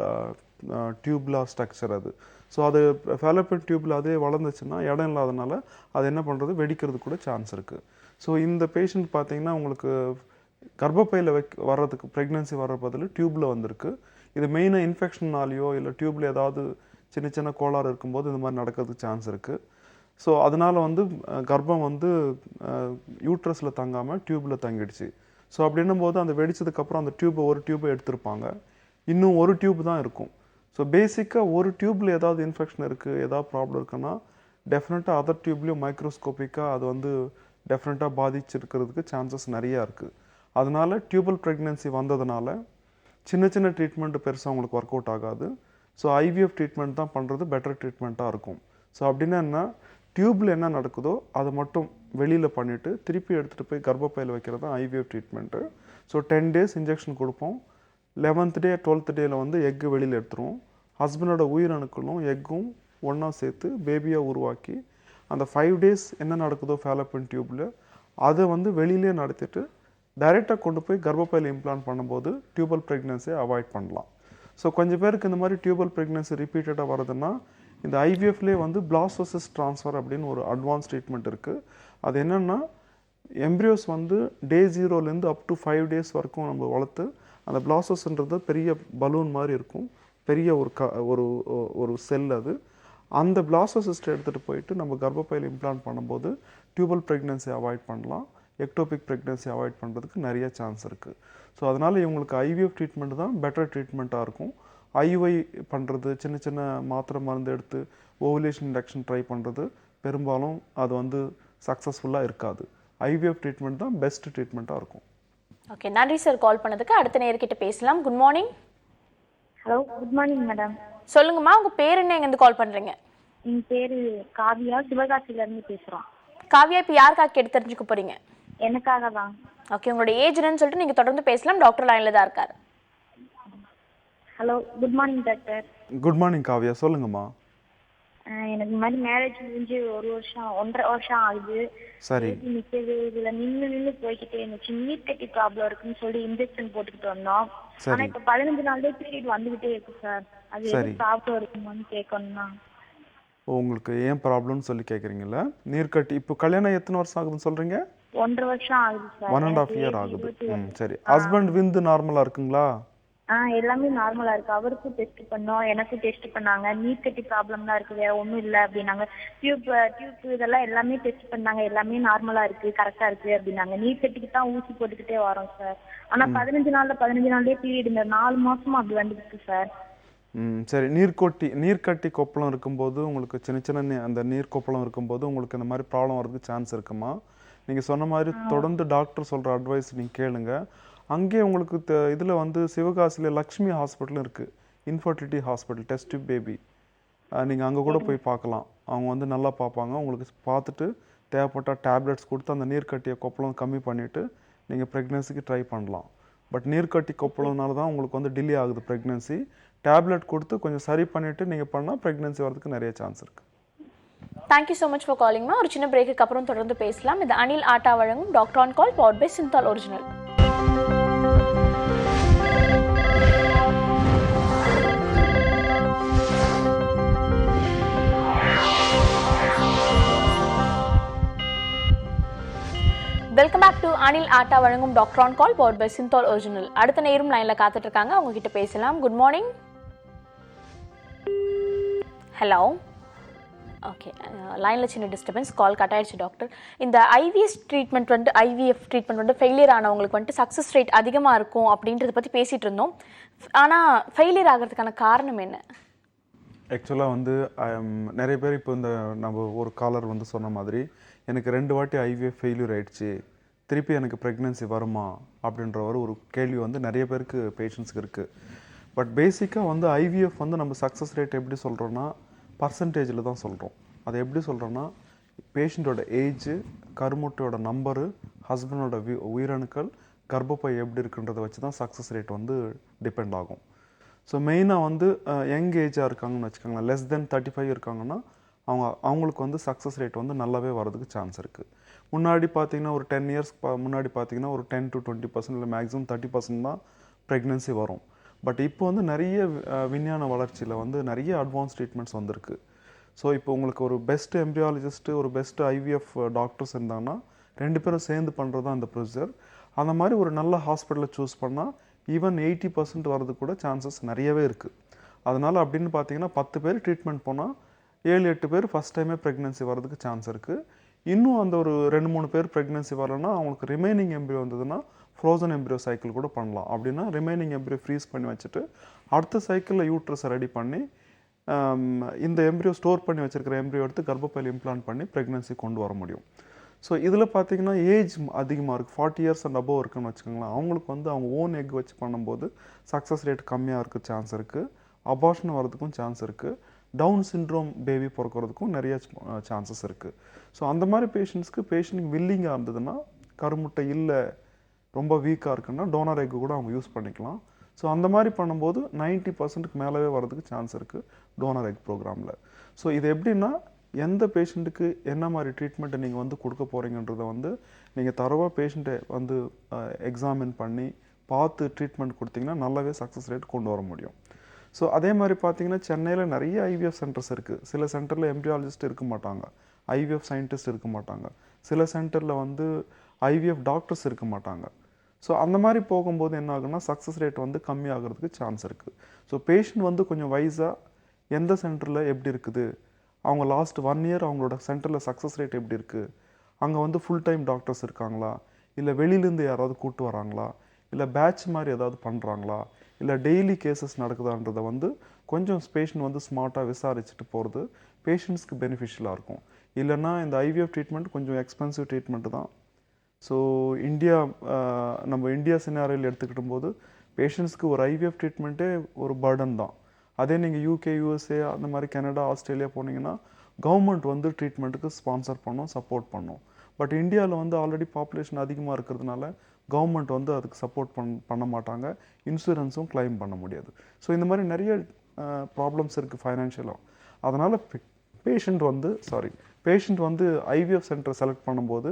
டியூப்லார் ஸ்ட்ரக்சர் அது. ஸோ அது ஃபேலோப்பியன் டியூப்பில் அதே வளர்ந்துச்சுன்னா இடம் இல்லாதனால அது என்ன பண்ணுறது, வெடிக்கிறது கூட சான்ஸ் இருக்குது. ஸோ இந்த பேஷண்ட் பார்த்தீங்கன்னா உங்களுக்கு கர்ப்பப்பையில் வர்றதுக்கு ப்ரெக்னென்சி வர்ற பதில் டியூப்பில் வந்திருக்கு. இது மெயினாக இன்ஃபெக்ஷன்னாலேயோ இல்லை டியூப்பில் ஏதாவது சின்ன சின்ன கோளாறு இருக்கும்போது இந்த மாதிரி நடக்கிறதுக்கு சான்ஸ் இருக்குது. ஸோ அதனால் வந்து கர்ப்பம் வந்து யூட்ரஸில் தங்காமல் டியூப்பில் தங்கிடுச்சு. ஸோ அப்படின்னும் போது அந்த வெடிச்சதுக்கப்புறம் அந்த ஒரு டியூப்பை எடுத்திருப்பாங்க, இன்னும் ஒரு டியூப் தான் இருக்கும். ஸோ பேசிக்காக ஒரு டியூப்பில் ஏதாவது இன்ஃபெக்ஷன் இருக்குது, ஏதாவது ப்ராப்ளம் இருக்குன்னா டெஃபினட்டாக அதர் டியூப்லேயும் மைக்ரோஸ்கோப்பிக்காக அது வந்து டெஃபினட்டாக பாதிச்சிருக்கிறதுக்கு சான்சஸ் நிறையா இருக்குது. அதனால் டியூபல் ப்ரெக்னென்சி வந்ததுனால சின்ன சின்ன ட்ரீட்மெண்ட்டு பெருசாக உங்களுக்கு ஒர்க் அவுட் ஆகாது. ஸோ ஐவிஎஃப் ட்ரீட்மெண்ட் தான் பண்ணுறது பெட்டர் ட்ரீட்மெண்ட்டாக இருக்கும். ஸோ அப்படின்னா என்ன, டியூப்பில் என்ன நடக்குதோ அதை மட்டும் வெளியில் பண்ணிவிட்டு திருப்பி எடுத்துகிட்டு போய் கர்ப்பப்பையில் வைக்கிறது தான் IVF treatment. So 10 days injection கொடுப்போம். 11th day 12th dayல வந்து எக்கு வெளியில் எடுத்துருவோம். ஹஸ்பண்டோட உயிரணுக்களும் எக்கும் ஒன்றா சேர்த்து பேபியாக உருவாக்கி அந்த 5 days என்ன நடக்குதோ ஃபேலோப்பியன் டியூப்பில் அதை வந்து வெளியிலே நடத்திட்டு டைரெக்டாக கொண்டு போய் கர்ப்பப்பையில் இம்ப்ளான்ட் பண்ணும்போது டியூபல் ப்ரெக்னென்சியை அவாய்ட் பண்ணலாம். ஸோ கொஞ்சம் பேருக்கு இந்த மாதிரி டியூபல் ப்ரெக்னென்சி ரிப்பீட்டடாக வருதுன்னா இந்த ஐவிஎஃப்லேயே வந்து பிளாஸ்டோசிஸ் ட்ரான்ஸ்ஃபர் அப்படின்னு ஒரு அட்வான்ஸ் ட்ரீட்மெண்ட் இருக்குது. அது என்னென்னா எம்ப்ரியோஸ் வந்து Day 0லேருந்து up to 5 days வரைக்கும் நம்ம வளர்த்து அந்த பிளாஸ்டோஸ்ன்றது பெரிய பலூன் மாதிரி இருக்கும், பெரிய ஒரு செல் அது. அந்த பிளாஸ்டோசிஸ்ட்டை எடுத்துகிட்டு போயிட்டு நம்ம கர்ப்பப்பையில் இம்ப்ளான்ட் பண்ணும்போது டியூபல் ப்ரெக்னென்சி அவாய்ட் பண்ணலாம், எக்டோபிக் ப்ரெக்னென்சி அவாய்ட் பண்ணுறதுக்கு நிறைய சான்ஸ் இருக்குது. ஸோ அதனால் இவங்களுக்கு ஐவிஎஃப் ட்ரீட்மெண்ட் தான் பெட்டர் ட்ரீட்மெண்ட்டாக இருக்கும். ஐயுஐ பண்ணுறது, சின்ன சின்ன மாத்திரை மருந்து எடுத்து ஓவுலேஷன் இண்டக்ஷன் ட்ரை பண்ணுறது பெரும்பாலும் அது வந்து சக்ஸஸ்ஃபுல்லாக இருக்காது. ஐவிஎஃப் ட்ரீட்மெண்ட் தான் பெஸ்ட் ட்ரீட்மெண்ட்டாக இருக்கும். ஓகே, நன்றி சார் கால் பண்ணதுக்கு. அடுத்த நேர்கிட்ட பேசலாம். Good morning. Hello, good morning madam. சொல்லுங்கம்மா, உங்கள் பேர் என்ன, எங்கேருந்து கால் பண்ணுறீங்க? என் பேர் காவியா, சிவகாசியிலேருந்து பேசுகிறோம். காவியா, இப்போ யாருக்காக கேட்டு தெரிஞ்சுக்க போகிறீங்க? எனக்காக தான். ஓகே, உங்களோட ஏஜ் என்னன்னு சொல்லிட்டு நீங்கள் தொடர்ந்து பேசலாம். டாக்டர் லைனில் தான் இருக்கார். Hello, good morning doctor. Good morning Kavya, சொல்லுங்கம்மா. எனக்கு இந்த மாதிரி மேரேஜ் முடிஞ்சு 1.5 வருஷம் ஆகுது. சரி. நிற்கவே இதில் நின்று போய்கிட்டே இருந்துச்சு. நீர் கட்டி ப்ராப்ளம் இருக்குன்னு சொல்லி இன்ஜெக்ஷன் போட்டுக்கிட்டு வந்தோம். ஆனால் இப்போ 15 நாள்லேயே பீரியட் வந்துகிட்டே இருக்கு சார். அது எது ப்ராப்ளம் இருக்குமான்னு கேட்கணும்னா. உங்களுக்கு ஏன் ப்ராப்ளம்னு சொல்லி கேட்குறீங்களா? நீர்க்கட்டி இப்போ கல்யாணம் எத்தனை வருஷம் ஆகுதுன்னு சொல்கிறீங்க? 1.5 வருஷம் ஆகுது சார். 1.5 year ஆகுது. சரி. ஹஸ்பண்ட் விந்து நார்மலாக இருக்குங்களா? எல்லாமே நார்மலா இருக்கு. அவருக்கும் டெஸ்ட் பண்ணோம், எனக்கும் டெஸ்ட் பண்ணாங்க. நீர் கட்டி ப்ராப்ளம் தான் இருக்கு, வேற ஒன்றும் இல்லை அப்படின்னாங்க. டியூப் இதெல்லாம் எல்லாமே டெஸ்ட் பண்ணாங்க, எல்லாமே நார்மலா இருக்கு, கரெக்டா இருக்கு அப்படின்னாங்க. நீர் கட்டிக்கு தான் ஊசி போட்டுக்கிட்டே வரோம் சார். ஆனா 15 நாள்லயே பீரியட் இந்த 4 மாசமா அப்படி வந்துருக்கு சார். சரி. நீர்க்கட்டி கொப்பளம் இருக்கும்போது உங்களுக்கு சின்ன சின்ன அந்த நீர் கொப்பளம் இருக்கும்போது உங்களுக்கு இந்த மாதிரி ப்ராப்ளம் வரதுக்கு சான்ஸ் இருக்குமா? நீங்கள் சொன்ன மாதிரி தொடர்ந்து டாக்டர் சொல்கிற அட்வைஸ் நீங்கள் கேளுங்க. அங்கே உங்களுக்கு இதில் வந்து சிவகாசியில் லக்ஷ்மி ஹாஸ்பிட்டலும் இருக்குது, infertility hospital, test tube baby. நீங்கள் அங்கே கூட போய் பார்க்கலாம். அவங்க வந்து நல்லா பார்ப்பாங்க. உங்களுக்கு பார்த்துட்டு தேவைப்பட்ட டேப்லெட்ஸ் கொடுத்து அந்த நீர்க்கட்டியை கொப்பளம் கம்மி பண்ணிவிட்டு நீங்கள் ப்ரெக்னென்சிக்கு ட்ரை பண்ணலாம். பட் நீர்க்கட்டி கொப்பளம்னால தான் உங்களுக்கு வந்து டிலே ஆகுது ப்ரெக்னென்சி. டேப்லெட் கொடுத்து கொஞ்சம் சரி பண்ணிவிட்டு நீங்கள் பண்ணால் ப்ரெக்னென்சி வரதுக்கு நிறைய சான்ஸ் இருக்குது. தேங்க்யூ ஸோ மச் ஃபார் காலிங்மா. ஒரு சின்ன பிரேக்குக்கு அப்புறம் தொடர்ந்து பேசலாம். இது அனில் ஆட்டா வழங்கும் doctor on call powered by Cinthol original. Welcome back to Anil Atta வழங்கும் doctor on call powered by Cinthol original. அடுத்த நேரம் லைனில் காத்துட்டு இருக்காங்க, அவங்க கிட்ட பேசலாம். Good morning. ஹலோ. ஓகே, லைனில் சின்ன டிஸ்டர்பன்ஸ், கால் கட் ஆயிடுச்சு டாக்டர். இந்த ஐவிஎஃப் ட்ரீட்மெண்ட் வந்து ஃபெயிலியர் ஆனவங்களுக்கு வந்துட்டு சக்ஸஸ் ரேட் அதிகமாக இருக்கும் அப்படின்றத பற்றி பேசிகிட்டு இருந்தோம். ஆனால் ஃபெயிலியர் ஆகிறதுக்கான காரணம் என்ன? ஆக்சுவலாக வந்து நிறைய பேர் இப்போ இந்த நம்ம ஒரு காலர் வந்து சொன்ன மாதிரி எனக்கு 2 வாட்டி ஐவிஎஃப் ஃபெயிலியர் ஆகிடுச்சு, திருப்பி எனக்கு ப்ரெக்னென்சி வருமா அப்படின்ற ஒரு கேள்வி வந்து நிறைய பேருக்கு பேஷண்ட்ஸுக்கு இருக்குது. பட் பேசிக்காக வந்து ஐவிஎஃப் வந்து நம்ம சக்ஸஸ் ரேட் எப்படி சொல்கிறோன்னா பர்சன்டேஜில் தான் சொல்கிறோம். அதை எப்படி சொல்கிறோன்னா பேஷண்ட்டோட ஏஜு, கருமுட்டையோட நம்பரு, ஹஸ்பண்டோட உயிரணுக்கள், கர்ப்பப்பை எப்படி இருக்குன்றதை வச்சு தான் சக்ஸஸ் ரேட் வந்து டிபெண்ட் ஆகும். ஸோ மெயினாக வந்து யங் ஏஜாக இருக்காங்கன்னு வச்சுக்கோங்களேன், less than 35 இருக்காங்கன்னா அவங்களுக்கு வந்து சக்ஸஸ் ரேட் வந்து நல்லாவே வரதுக்கு சான்ஸ் இருக்குது. முன்னாடி பார்த்தீங்கன்னா ஒரு 10 years முன்னாடி பார்த்தீங்கன்னா ஒரு 10 to 20% இல்லை மேக்ஸிமம் 30% தான் ப்ரெக்னென்சி வரும். பட் இப்போ வந்து நிறைய விஞ்ஞான வளர்ச்சியில் வந்து நிறைய அட்வான்ஸ் ட்ரீட்மெண்ட்ஸ் வந்திருக்கு. ஸோ இப்போ உங்களுக்கு ஒரு பெஸ்ட் எம்ப்ரியாலஜிஸ்ட்டு ஒரு பெஸ்ட் ஐவிஎஃப் டாக்டர்ஸ் இருந்தாங்கன்னா 2 பேரும் சேர்ந்து பண்ணுறது தான் இந்த ப்ரொசீஜர். அந்த மாதிரி ஒரு நல்ல ஹாஸ்பிட்டலை சூஸ் பண்ணால் ஈவன் 80% வரது கூட சான்சஸ் நிறையவே இருக்குது. அதனால் அப்படின்னு பார்த்தீங்கன்னா 10 பேர் ட்ரீட்மெண்ட் போனால் 7-8 பேர் ஃபஸ்ட் டைமே ப்ரெக்னென்சி வரதுக்கு சான்ஸ் இருக்குது. இன்னும் அந்த ஒரு 2-3 பேர் ப்ரெக்னென்சி வரலைன்னா அவங்களுக்கு ரிமைனிங் எம்ப்ரியோ வந்ததுன்னா ஃப்ரோசன் எம்ப்ரியோ சைக்கிள் கூட பண்ணலாம். அப்படின்னா ரிமைனிங் எம்ப்ரியோ ஃப்ரீஸ் பண்ணி வச்சுட்டு அடுத்த சைக்கிளில் யூட்ரஸை ரெடி பண்ணி இந்த எம்ப்ரியோ ஸ்டோர் பண்ணி வச்சுருக்கிற எம்ப்ரியோ எடுத்து கர்ப்பப்பையில் இம்ப்ளான்ட் பண்ணி ப்ரெக்னென்சி கொண்டு வர முடியும். ஸோ இதில் பார்த்தீங்கன்னா ஏஜ் அதிகமாக இருக்குது, 40 இயர்ஸ் அண்ட் அபோவ் இருக்குன்னு வச்சுக்கோங்களேன். அவங்களுக்கு வந்து அவங்க ஓன் எக் வச்சு பண்ணும்போது சக்ஸஸ் ரேட் கம்மியாக இருக்க சான்ஸ் இருக்குது, அபார்ஷன் வரதுக்கும் சான்ஸ் இருக்குது, டவுன் சிண்ட்ரோம் பேபி பிறக்கிறதுக்கும் நிறைய சான்சஸ் இருக்குது. ஸோ அந்த மாதிரி பேஷண்ட்டுக்கு வில்லிங்காக இருந்ததுன்னா கருமுட்டை இல்லை ரொம்ப வீக்காக இருக்குன்னா டோனர் எக்கு கூட அவங்க யூஸ் பண்ணிக்கலாம். ஸோ அந்த மாதிரி பண்ணும்போது 90%க்கு மேலவே வரதுக்கு சான்ஸ் இருக்குது டோனர் எக் ப்ரோக்ராமில். ஸோ இது எப்படின்னா எந்த பேஷண்ட்டுக்கு என்ன மாதிரி ட்ரீட்மெண்ட்டை நீங்கள் வந்து கொடுக்க போகிறீங்கன்றதை வந்து நீங்கள் தரவாக பேஷண்ட்டை வந்து எக்ஸாமின் பண்ணி பார்த்து ட்ரீட்மெண்ட் கொடுத்தீங்கன்னா நல்லாவே சக்ஸஸ் ரேட் கொண்டு வர முடியும். ஸோ அதே மாதிரி பார்த்தீங்கன்னா சென்னையில் நிறைய ஐவிஎஃப் சென்டர்ஸ் இருக்குது. சில சென்டரில் எம்ப்ரியாலஜிஸ்ட் இருக்க மாட்டாங்க, ஐவிஎஃப் சயின்டிஸ்ட் இருக்க மாட்டாங்க, சில சென்டரில் வந்து ஐவிஎஃப் டாக்டர்ஸ் இருக்க மாட்டாங்க. ஸோ அந்த மாதிரி போகும்போது என்ன ஆகுன்னா சக்ஸஸ் ரேட் வந்து கம்மியாகிறதுக்கு சான்ஸ் இருக்குது. ஸோ பேஷண்ட் வந்து கொஞ்சம் வைஸாக எந்த சென்டரில் எப்படி இருக்குது, அவங்க லாஸ்ட் 1 இயர் அவங்களோட சென்டரில் சக்ஸஸ் ரேட் எப்படி இருக்குது, அங்கே வந்து ஃபுல் டைம் டாக்டர்ஸ் இருக்காங்களா, இல்லை வெளியிலேருந்து யாராவது கூப்பிட்டு வராங்களா, இல்லை பேட்ச் மாதிரி ஏதாவது பண்ணுறாங்களா, இல்லை டெய்லி கேசஸ் நடக்குதான்றதை வந்து கொஞ்சம் பேஷண்ட் வந்து ஸ்மார்ட்டாக விசாரிச்சுட்டு போகிறது பேஷண்ட்ஸ்க்கு பெனிஃபிஷியலாக இருக்கும். இல்லைன்னா இந்த ஐவிஎஃப் ட்ரீட்மெண்ட் கொஞ்சம் எக்ஸ்பென்சிவ் ட்ரீட்மெண்ட்டு தான். ஸோ நம்ம இந்தியா சினாரியில் எடுத்துக்கிட்டும் போது பேஷண்ட்ஸ்க்கு ஒரு ஐவிஎஃப் ட்ரீட்மெண்ட்டே ஒரு பர்டன் தான். அதே நீங்கள் யூகே, யூஎஸ்ஏ அந்த மாதிரி கனடா, ஆஸ்திரேலியா போனீங்கன்னா கவர்மெண்ட் வந்து ட்ரீட்மெண்ட்டுக்கு ஸ்பான்சர் பண்ணும், சப்போர்ட் பண்ணும். பட் இந்தியாவில் வந்து ஆல்ரெடி பாப்புலேஷன் அதிகமாக இருக்கிறதுனால கவர்மெண்ட் வந்து அதுக்கு சப்போர்ட் பண்ண மாட்டாங்க, இன்சூரன்ஸும் கிளைம் பண்ண முடியாது. ஸோ இந்த மாதிரி நிறைய ப்ராப்ளம்ஸ் இருக்குது ஃபைனான்ஷியலாக. அதனால் பேஷண்ட் வந்து ஐவிஎஃப் சென்டரை செலக்ட் பண்ணும்போது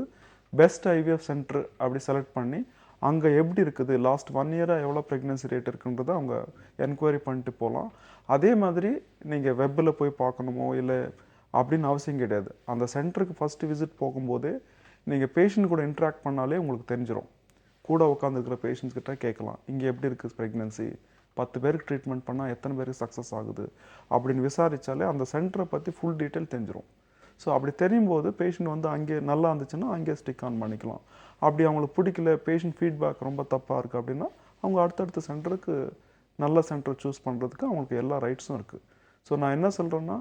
பெஸ்ட் ஐவிஎஃப் சென்டர் அப்படி செலக்ட் பண்ணி அங்கே எப்படி இருக்குது, லாஸ்ட் 1 இயராக எவ்வளோ ப்ரெக்னென்சி ரேட் இருக்குன்றதை அவங்க என்கொயரி பண்ணிட்டு போகலாம். அதே மாதிரி நீங்கள் வெப்பில் போய் பார்க்கணுமோ இல்லை அப்படின்னு அவசியம் கிடையாது. அந்த சென்டருக்கு ஃபஸ்ட்டு விசிட் போகும்போதே நீங்கள் பேஷண்ட் கூட இன்ட்ராக்ட் பண்ணாலே உங்களுக்கு தெரிஞ்சிடும். கூட உட்காந்துருக்கிற பேஷண்ட்ஸ் கிட்ட கேட்கலாம், இங்கே எப்படி இருக்குது ப்ரெக்னென்சி, 10 பேருக்கு ட்ரீட்மெண்ட் பண்ணால் எத்தனை பேருக்கு சக்ஸஸ் ஆகுது அப்படின்னு விசாரித்தாலே அந்த சென்டரை பற்றி ஃபுல் டீட்டெயில் தெரிஞ்சிடும். ஸோ அப்படி தெரியும் போது பேஷண்ட் வந்து அங்கே நல்லா இருந்துச்சுன்னா அங்கே ஸ்டிக் ஆன் பண்ணிக்கலாம். அப்படி அவங்களுக்கு பிடிக்கல, பேஷண்ட் ஃபீட்பேக் ரொம்ப தப்பாக இருக்குது அப்படின்னா அவங்க அடுத்தடுத்த சென்டருக்கு நல்ல சென்டரை சூஸ் பண்ணுறதுக்கு அவங்களுக்கு எல்லா ரைட்ஸும் இருக்குது. ஸோ நான் என்ன சொல்கிறேன்னா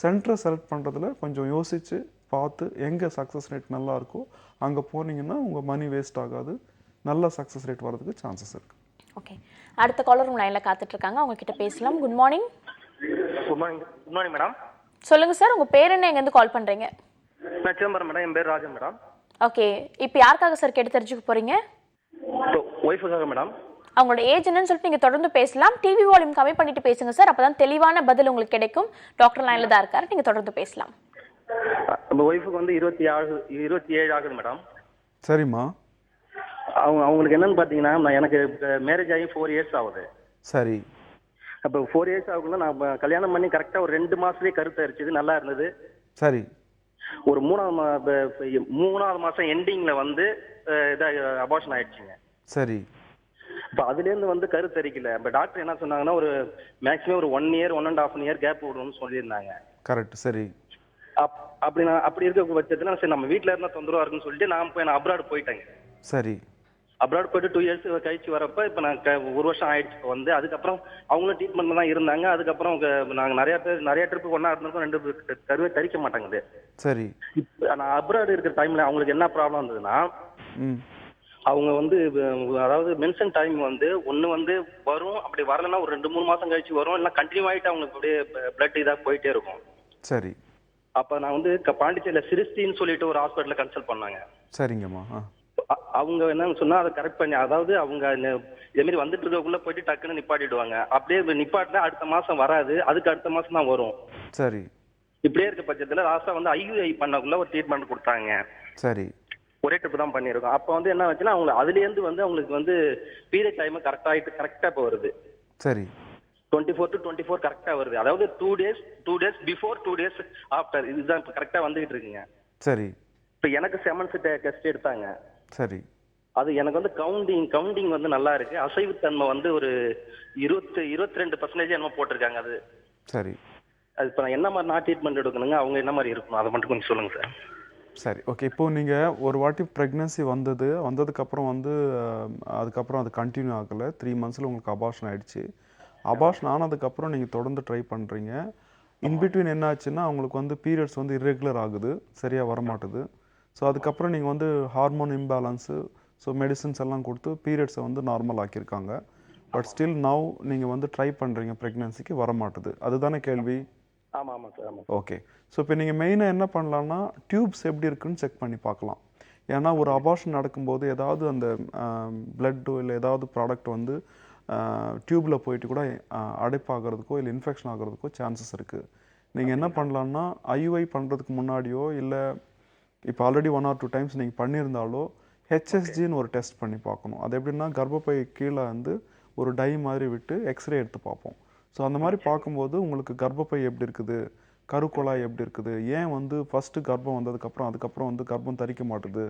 சென்டரை செலக்ட் பண்ணுறதுல கொஞ்சம் யோசித்து பார்த்து எங்கே சக்ஸஸ் ரேட் நல்லா இருக்கோ அங்கே போனீங்கன்னா உங்கள் மணி வேஸ்ட் ஆகாது, நல்ல சக்ஸஸ் ரேட் வரதுக்கு சான்சஸ் இருக்குது. ஓகே, அடுத்த காலர் உங்கள் லைனில் காத்துட்ருக்காங்க, அவங்கக்கிட்ட பேசலாம். Good morning. Good morning madam. சொல்லுங்கள் சார், உங்கள் பேர் என்ன, எங்கேருந்து கால் பண்ணுறீங்க? நான் சிதம்பரம் மேடம், என் பேர் ராஜன் மேடம். ஓகே, இப்போ யாருக்காக சார் கேட்டு தெரிஞ்சுக்க போகிறீங்க? ஒய்ஃபுக்காக மேடம். அவங்களோட ஏஜ் என்னன்னு சொல்லிட்டு நீங்கள் தொடர்ந்து பேசலாம். டிவி வால்யூம் கம்மி பண்ணிட்டு பேசுங்க சார், அப்போ தான் தெளிவான பதில் உங்களுக்கு கிடைக்கும். டாக்டர் லைனில் தான் இருக்காரு, நீங்கள் தொடர்ந்து பேசலாம். நம்ம ஒய்ஃபுக்கு வந்து 27 ஆகுது மேடம். சரிம்மா. அவங்களுக்கு என்னன்னு பார்த்தீங்கன்னா எனக்கு மேரேஜ் ஆகி 4 இயர்ஸ் ஆகுது. சரி. அப்போ 4 இயர்ஸ் ஆகுதுன்னா நான் கல்யாணம் பண்ணி கரெக்டாக ஒரு 2 மாதத்துலேயே கருத்து அரிச்சது, நல்லா இருந்தது. சரி. ஒரு 3ஆவது மாதம் எண்டிங்கில் வந்து இதாக அபார்ஷன் ஆயிடுச்சுங்க. சரி. இப்போ அதுலேருந்து வந்து கருத்தரிக்கல. இப்போ டாக்டர் என்ன சொன்னாங்கன்னா ஒரு மேக்ஸிமம் ஒரு 1 இயர் 1.5 இயர் கேப் விடணும்னு சொல்லியிருந்தாங்க. கரெக்ட். சரி. அப்படி இருக்க பட்சத்தில் சரி நம்ம வீட்டில் இருந்தால் தொந்தரவாக இருக்குன்னு சொல்லிட்டு நான் அப்ராட் போயிட்டேங்க. சரி. அப்ராட் போயிட்டு 2 இயர்ஸ் கழிச்சு வரப்போ இப்போ நான் 1 வருஷம் ஆயிடுச்சு. இப்போ வந்து அதுக்கப்புறம் அவங்களும் ட்ரீட்மெண்ட்ல தான் இருந்தாங்க. அதுக்கப்புறம் நாங்கள் நிறைய ட்ரிப்பு ஒன்றா இருந்திருக்கோம், 2 கருவே தரிக்க மாட்டாங்குது. சரி. இப்போ நான் அப்ராட் இருக்கிற டைமில் அவங்களுக்கு என்ன ப்ராப்ளம் இருந்ததுன்னா அவங்க வந்து அதாவது மென்ஷன் டைம் வந்து ஒன்று வந்து வரும், அப்படி வரலன்னா ஒரு 2-3 மாதம் கழிச்சு வரும், இல்லை கண்டினியூ ஆகிட்டு அவங்களுக்கு அப்படியே பிளட் இதாக போயிட்டே இருக்கும். சரி. அப்போ நான் வந்து பாண்டிச்சேரியில் சிரிஸ்டின்னு சொல்லிட்டு ஒரு ஹாஸ்பிட்டலில் கன்சல்ட் பண்ணாங்க. சரிங்கம்மா. அவங்க என்னன்னு சொன்னா அதை கரெக்ட் பண்ணி, அதாவது அவங்க இதே மாதிரி வந்துட்டு இருக்கக்குள்ள போயிட்டு டக்குன்னு நிப்பாட்டிடுவாங்க. அப்படியே நிப்பாட்டினா அடுத்த மாசம் வராது, அதுக்கு அடுத்த மாசம் தான் வரும். சரி. இப்படியே இருக்க பட்சத்துல லாஸ்டா வந்து ஐயுஐ பண்ணக்குள்ள ஒரு ட்ரீட்மெண்ட் கொடுத்தாங்க. சரி. ஒரே ட்ரிப் தான் பண்ணியிருக்கோம். அப்போ வந்து என்ன ஆச்சுன்னா அவங்க அதுலேருந்து வந்து அவங்களுக்கு வந்து பீரியட் டைம் கரெக்டா இப்போ வருது. சரி 24 to 24 கரெக்டா வருது. அதாவது 2 days பிஃபோர் 2 days ஆஃப்டர், இதுதான் இப்போ கரெக்டா வந்துகிட்டு இருக்குங்க. சரி இப்போ எனக்கு செமன்ஸ் டெஸ்ட் எடுத்தாங்க. சரி அது எனக்கு வந்து கவுண்டிங் வந்து நல்லா இருக்கு. அசைவுத்தன்மை வந்து ஒரு 22% என்னமோ போட்டிருக்காங்க. அது சரி அது இப்போ நான் என்ன மாதிரி நான் ட்ரீட்மெண்ட் எடுக்கணுங்க, அவங்க என்ன மாதிரி இருக்கணும், அதை மட்டும் கொஞ்சம் சொல்லுங்க சார். சரி ஓகே. இப்போது நீங்கள் ஒரு வாட்டி ப்ரெக்னென்சி வந்ததுக்கப்புறம் வந்து அதுக்கப்புறம் அது கண்டினியூ ஆகலை, 3 months உங்களுக்கு அபார்ஷன் ஆகிடுச்சு. அபார்ஷன் ஆனதுக்கப்புறம் நீங்கள் தொடர்ந்து ட்ரை பண்ணுறீங்க. இன்பிட்வீன் என்ன ஆச்சுன்னா அவங்களுக்கு வந்து பீரியட்ஸ் வந்து இர்ரெகுலர் ஆகுது, சரியாக வரமாட்டுது. ஸோ அதுக்கப்புறம் நீங்கள் வந்து ஹார்மோன் இம்பேலன்ஸு, ஸோ மெடிசின்ஸ் எல்லாம் கொடுத்து பீரியட்ஸை வந்து நார்மல் ஆக்கியிருக்காங்க. பட் ஸ்டில் நவ் நீங்கள் வந்து ட்ரை பண்ணுறீங்க, ப்ரெக்னென்சிக்கு வரமாட்டுது, அதுதானே கேள்வி? ஆமாம் சார். ஆமாம். ஓகே. ஸோ இப்போ நீங்கள் மெயினாக என்ன பண்ணலான்னா டியூப்ஸ் எப்படி இருக்குன்னு செக் பண்ணி பார்க்கலாம். ஏன்னா ஒரு அபார்ஷன் நடக்கும்போது ஏதாவது அந்த பிளட்டோ இல்லை ஏதாவது ப்ராடக்ட் வந்து டியூப்பில் போயிட்டு கூட அடைப்பாகிறதுக்கோ இல்லை இன்ஃபெக்ஷன் ஆகிறதுக்கோ சான்சஸ் இருக்குது. நீங்கள் என்ன பண்ணலான்னா ஐயுஐ பண்ணுறதுக்கு முன்னாடியோ இல்லை இப்போ ஆல்ரெடி 1 or 2 times நீங்கள் பண்ணியிருந்தாலோ ஹெச்எஸ்ஜின்னு ஒரு டெஸ்ட் பண்ணி பார்க்கணும். அது எப்படின்னா கர்ப்பப்பை கீழே வந்து ஒரு டை மாதிரி விட்டு எக்ஸ்ரே எடுத்து பார்ப்போம். ஸோ அந்த மாதிரி பார்க்கும்போது உங்களுக்கு கர்ப்பப்பை எப்படி இருக்குது, கருக்குழாய் எப்படி இருக்குது, ஏன் வந்து ஃபஸ்ட்டு கர்ப்பம் வந்ததுக்கப்புறம் அதுக்கப்புறம் வந்து கர்ப்பம் தரிக்க மாட்டுது,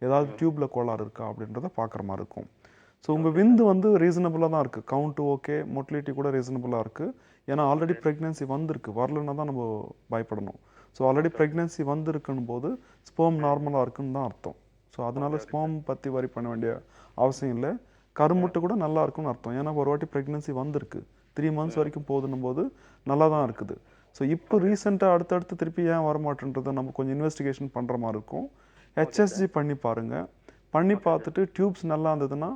ஏதாவது டியூப்பில் கோளாறு இருக்கா அப்படின்றத பார்க்குற மாதிரி இருக்கும். ஸோ உங்கள் விந்து வந்து ரீசனபுளாக தான் இருக்குது, கவுண்ட்டு ஓகே, மொட்டிலிட்டி கூட ரீசனபுளாக இருக்குது. ஏன்னா ஆல்ரெடி ப்ரெக்னென்சி வந்திருக்கு, வரலன்னா தான் நம்ம பயப்படணும். ஸோ ஆல்ரெடி ப்ரெக்னென்சி வந்திருக்குன்னு போது ஸ்போம் நார்மலாக இருக்குன்னு தான் அர்த்தம். ஸோ அதனால ஸ்போம் பற்றி வரி பண்ண வேண்டிய அவசியம் இல்லை. கருமுட்டை கூட நல்லா இருக்குன்னு அர்த்தம். ஏன்னா ஒரு வாட்டி ப்ரெக்னென்சி வந்திருக்கு, 3 months வரைக்கும் போதுன்னும் போது நல்லா தான் இருக்குது. ஸோ இப்போ ரீசெண்டாக அடுத்தடுத்து திருப்பி ஏன் வரமாட்டேன்றதை நம்ம கொஞ்சம் இன்வெஸ்டிகேஷன் பண்ணுற மாதிரி இருக்கும். ஹெச்எஸ்ஜி பண்ணி பாருங்கள். பண்ணி பார்த்துட்டு டியூப்ஸ் நல்லா இருந்ததுன்னா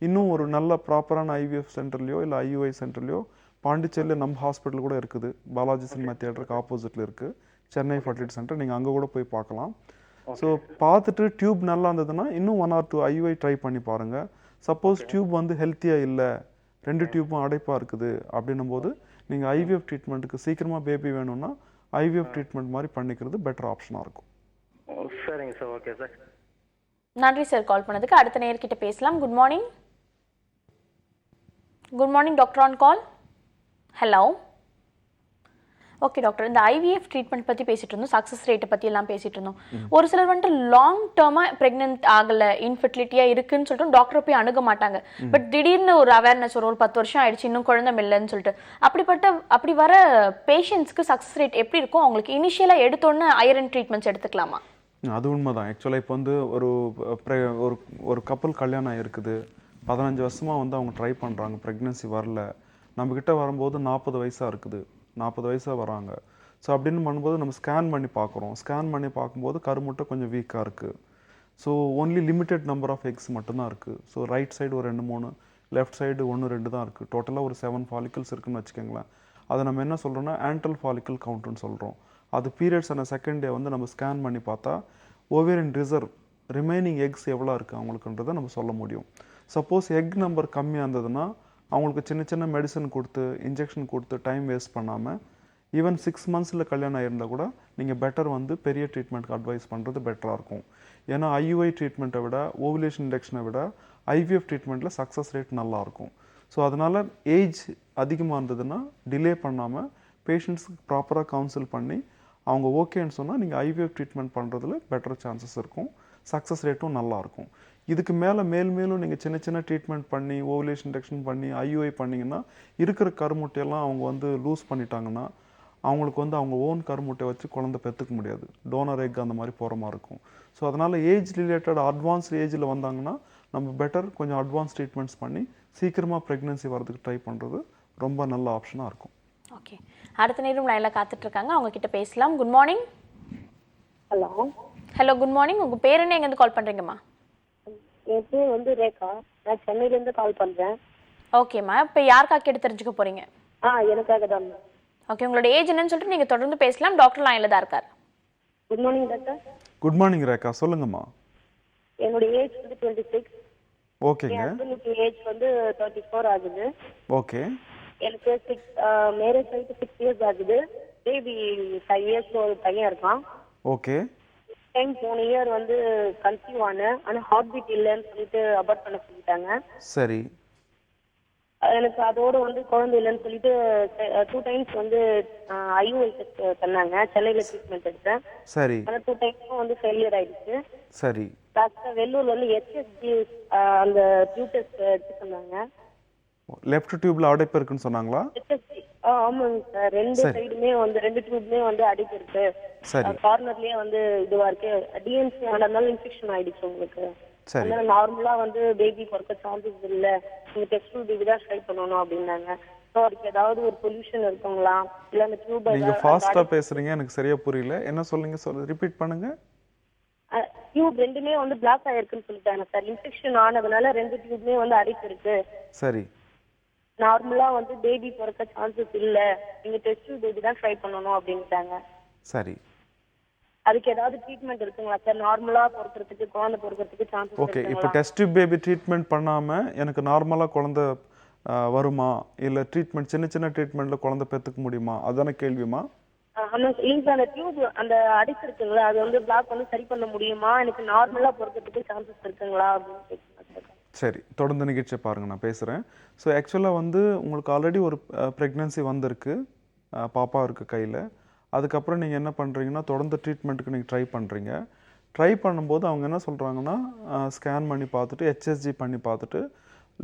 இன்னும் ஒரு நல்ல ப்ராப்பரான ஐவிஎஃப் சென்டர்லையோ இல்லை ஐயுஐ சென்டர்லையோ, பாண்டிச்சேரியில் நம்ம ஹாஸ்பிட்டல் கூட இருக்குது, பாலாஜி சினிமா தியேட்டருக்கு ஆப்போசிட்டில் இருக்குது சென்னை ஃபர்டிலிட்டி சென்டர், நீங்கள் அங்கே கூட போய் பார்க்கலாம். ஸோ பார்த்துட்டு டியூப் நல்லா இருந்ததுன்னா இன்னும் 1 or 2 ஐயுஐ ட்ரை பண்ணி பாருங்கள். சப்போஸ் டியூப் வந்து ஹெல்த்தியாக இல்லை, 2 டியூப்பும் அடைப்பாக இருக்குது அப்படின்னும் போது நீங்கள் ஐவிஎஃப் ட்ரீட்மெண்ட்டுக்கு சீக்கிரமாக பேபி வேணும்னா ஐவிஎஃப் ட்ரீட்மெண்ட் மாதிரி பண்ணிக்கிறது பெட்டர் ஆப்ஷனாக இருக்கும். சரிங்க சார். Okay sir. நன்றி சார் கால் பண்ணதுக்கு. அடுத்த நேயர்கிட்ட பேசலாம். Good morning. Good morning doctor on call. Hello. Okay doctor, இந்த ஐவிஎஃப் ட்ரீட்மெண்ட் பற்றி பேசிட்டு இருந்தோம், சக்ஸஸ் ரேட்டை பற்றி எல்லாம் பேசிட்டு இருந்தோம். ஒரு சிலர் வந்துட்டு லாங் டேர்மாக ப்ரெக்னென்ட் ஆகலை, இன்ஃபர்டிலிட்டியாக இருக்குன்னு சொல்லிட்டு டாக்டரை போய் அணுக மாட்டாங்க. பட் திடீர்னு ஒரு அவேர்னஸ் ஒரு 10 வருஷம் ஆயிடுச்சு, இன்னும் குழந்தை இல்லைன்னு சொல்லிட்டு அப்படி வர பேஷண்ட்ஸ்க்கு சக்ஸஸ் ரேட் எப்படி இருக்கும்? அவங்களுக்கு இனிஷியலாக எடுத்தோன்னு ஐரன் ட்ரீட்மெண்ட்ஸ் எடுத்துக்கலாமா? அது உண்மைதான். ஆக்சுவலாக இப்போ வந்து ஒரு கப்பல் கல்யாணம் இருக்குது, 15 வருஷமாக வந்து அவங்க ட்ரை பண்ணுறாங்க, ப்ரெக்னென்சி வரல, நம்மக்கிட்ட வரும்போது 40 வயசாக இருக்குது, 40 வயசாக வராங்க. ஸோ அப்படின்னு பண்ணும்போது நம்ம ஸ்கேன் பண்ணி பார்க்குறோம். ஸ்கேன் பண்ணி பார்க்கும்போது கருமுட்டை கொஞ்சம் வீக்காக இருக்குது. So only limited number of eggs மட்டும்தான் இருக்குது. ஸோ ரைட் சைடு ஒரு 2-3, லெஃப்ட் சைடு 1-2 தான் இருக்குது. டோட்டலாக ஒரு 7 follicles இருக்குதுன்னு வச்சுக்கோங்களேன். அதை நம்ம என்ன சொல்கிறோன்னா ஆன்டல் ஃபாலிக்கல் கவுண்ட்டுன்னு சொல்கிறோம். அது பீரியட்ஸ் ஆன செகண்ட் டே வந்து நம்ம ஸ்கேன் பண்ணி பார்த்தா ஓவேரியன் ரிசர்வ் ரிமைனிங் எக்ஸ் எவ்வளோ இருக்குது அவங்களுக்குன்றதை நம்ம சொல்ல முடியும். சப்போஸ் எக் நம்பர் கம்மியாக இருந்ததுன்னா அவங்களுக்கு சின்ன சின்ன மெடிசன் கொடுத்து இன்ஜெக்ஷன் கொடுத்து டைம் வேஸ்ட் பண்ணாமல் ஈவன் 6 months கல்யாணம் ஆயிருந்தால் கூட நீங்கள் பெட்டர் வந்து பெரிய ட்ரீட்மெண்ட்க்கு அட்வைஸ் பண்ணுறது பெட்டராக இருக்கும். ஏன்னா ஐயுஐ ட்ரீட்மெண்ட்டை விட ஓவுலேஷன் இண்டக்ஷனை விட ஐவிஎஃப் ட்ரீட்மெண்ட்டில் சக்ஸஸ் ரேட் நல்லாயிருக்கும். ஸோ அதனால் ஏஜ் அதிகமாக இருந்ததுன்னா டிலே பண்ணாமல் பேஷண்ட்ஸுக்கு ப்ராப்பராக கவுன்சில் பண்ணி அவங்க ஓகேன்னு சொன்னால் நீங்கள் ஐவிஎஃப் ட்ரீட்மெண்ட் பண்ணுறதுல பெட்டர் சான்சஸ் இருக்கும், சக்ஸஸ் ரேட்டும் நல்லாயிருக்கும். இதுக்கு மேலும் நீங்கள் சின்ன சின்ன ட்ரீட்மெண்ட் பண்ணி ஓவுலேஷன் இண்டக்ஷன் பண்ணி ஐயுஐ பண்ணிங்கன்னா இருக்கிற கருமுட்டையெல்லாம் அவங்க வந்து லூஸ் பண்ணிட்டாங்கன்னா அவங்களுக்கு வந்து அவங்க ஓன் கருமுட்டை வச்சு குழந்தை பெற்றுக்க முடியாது, டோனர் எக் அந்த மாதிரி போகிற மாதிரி இருக்கும். ஸோ அதனால் ஏஜ் ரிலேட்டட் அட்வான்ஸ் ஏஜில் வந்தாங்கன்னா நம்ம பெட்டர் கொஞ்சம் அட்வான்ஸ் ட்ரீட்மெண்ட்ஸ் பண்ணி சீக்கிரமாக ப்ரெக்னென்சி வரதுக்கு ட்ரை பண்ணுறது ரொம்ப நல்ல ஆப்ஷனாக இருக்கும். ஓகே, அடுத்த நேரம் லைனில் காத்துட்ருக்காங்க, அவங்க கிட்ட பேசலாம். Good morning. Hello. Hello, good morning. உங்கள் பேர் என்ன, எங்கேருந்து கால் பண்ணுறீங்கம்மா? என் பேர் வந்து ரேகா, நான் சென்னையிலேருந்து கால் பண்ணுறேன். ஓகேம்மா, இப்போ யாருக்காக கேட்டு தெரிஞ்சுக்க போகிறீங்க? எனக்காக தான். ஓகே, உங்களோட ஏஜ் என்னன்னு சொல்லிட்டு நீங்கள் தொடர்ந்து பேசலாம், டாக்டர் லைனில் தான் இருக்கார். Good morning doctor. Good morning Rekha, சொல்லுங்கம்மா. என்னோட ஏஜ் வந்து 26. ஓகேங்க. என் ஹஸ்பண்டுக்கு ஏஜ் வந்து 34 ஆகுது. ஓகே. எனக்கு மேரேஜ் ஆகிட்டு 6 years ஆகுது. பேபி 5 years ஒரு பையன் இருக்கான். ஓகே. போன இயர் வந்து கன்சீவ் ஆனேன், ஆனால் ஹார்ட் பீட் இல்லைன்னு சொல்லிட்டு அபார்ட் பண்ண சொல்லிட்டாங்க. சரி. எனக்கு அதோட வந்து குழந்தை இல்லைன்னு சொல்லிட்டு 2 டைம்ஸ் வந்து ஐஓஐ டெஸ்ட் பண்ணாங்க. சென்னையில ட்ரீட்மெண்ட் எடுத்தேன். சரி அந்த 2 டைம்ஸும் வந்து ஃபெயிலியர் ஆயிடுச்சு. சரி டாக்டர் வெள்ளூர்ல வந்து HSG அந்த டியூப் டெஸ்ட் எடுத்து சொன்னாங்க. லெஃப்ட் டியூப்ல அடைப்பு இருக்குன்னு சொன்னாங்களா? HSG ஆமாங்க சார். 2 சைடுமே வந்து 2 டியூப்மே வந்து அடைப்பு இருக்கு. சரி கார்னர்லயே வந்து இதுவா இருக்கு. டிஎன்சி ஆனதுனால இன்ஃபெக்ஷன் ஆயிடுச்சு உங்களுக்கு. சரி அதனால நார்மலா வந்து பேபி பிறக்க சான்சஸ் இல்ல. நீங்க டெஸ்ட் பேபி தான் ட்ரை பண்ணணும் அப்படின்னாங்க. ஸோ அதுக்கு ஏதாவது ஒரு சொல்யூஷன் இருக்குங்களா? இல்ல அந்த டியூப் நீங்க ஃபாஸ்டா பேசுறீங்க, எனக்கு சரியா புரியல. என்ன சொல்றீங்க? ரிப்பீட் பண்ணுங்க. டியூப் ரெண்டுமே வந்து பிளாக் ஆயிருக்குன்னு சொல்லிட்டாங்க சார். இன்ஃபெக்ஷன் ஆனதுனால 2 டியூப்மே வந்து அடைப்பு இருக்கு. சரி நார்மலா வந்து பேபி பிறக்க சான்சஸ் இல்ல. நீங்க டெஸ்ட் பேபி தான் ட்ரை பண்ணணும் அப்படின்ட்டாங்க. சரி அதுக்கு ஏதாவது ட்ரீட்மெண்ட் இருக்குங்களா சார்? நார்மலா பிறக்கிறதுக்கு குழந்தை பிறக்கிறதுக்கு சான்சஸ் ஓகே. இப்போ இருக்குங்களா? டெஸ்ட் பேபி ட்ரீட்மெண்ட் பண்ணாம எனக்கு நார்மலா குழந்தை வருமா, இல்ல ட்ரீட்மெண்ட் சின்ன சின்ன ட்ரீட்மெண்ட்ல குழந்தை பெற்றுக்க முடியுமா, அதான கேள்விமா? இல்லைங்க சார், அந்த டியூப் அந்த அடைப்பு இருக்குங்களா, அது வந்து பிளாக் வந்து சரி பண்ண முடியுமா? எனக்கு நார்மலா பிறக்கிறதுக்கு சான்சஸ் இருக்குங்களா அப்படின்னு கேட்குறேன். சரி, தொடர்ந்து நிகழ்ச்சியை பாருங்க, நான் பேசுறேன். ஸோ ஆக்சுவலாக வந்து உங்களுக்கு ஆல்ரெடி ஒரு ப்ரெக்னன்சி வந்திருக்கு, பாப்பா இருக்கு கையில். அதுக்கப்புறம் நீங்கள் என்ன பண்ணுறீங்கன்னா தொடர்ந்து ட்ரீட்மெண்ட்டுக்கு நீங்கள் ட்ரை பண்ணுறீங்க. ட்ரை பண்ணும்போது அவங்க என்ன சொல்கிறாங்கன்னா ஸ்கேன் பண்ணி பார்த்துட்டு HSG பண்ணி பார்த்துட்டு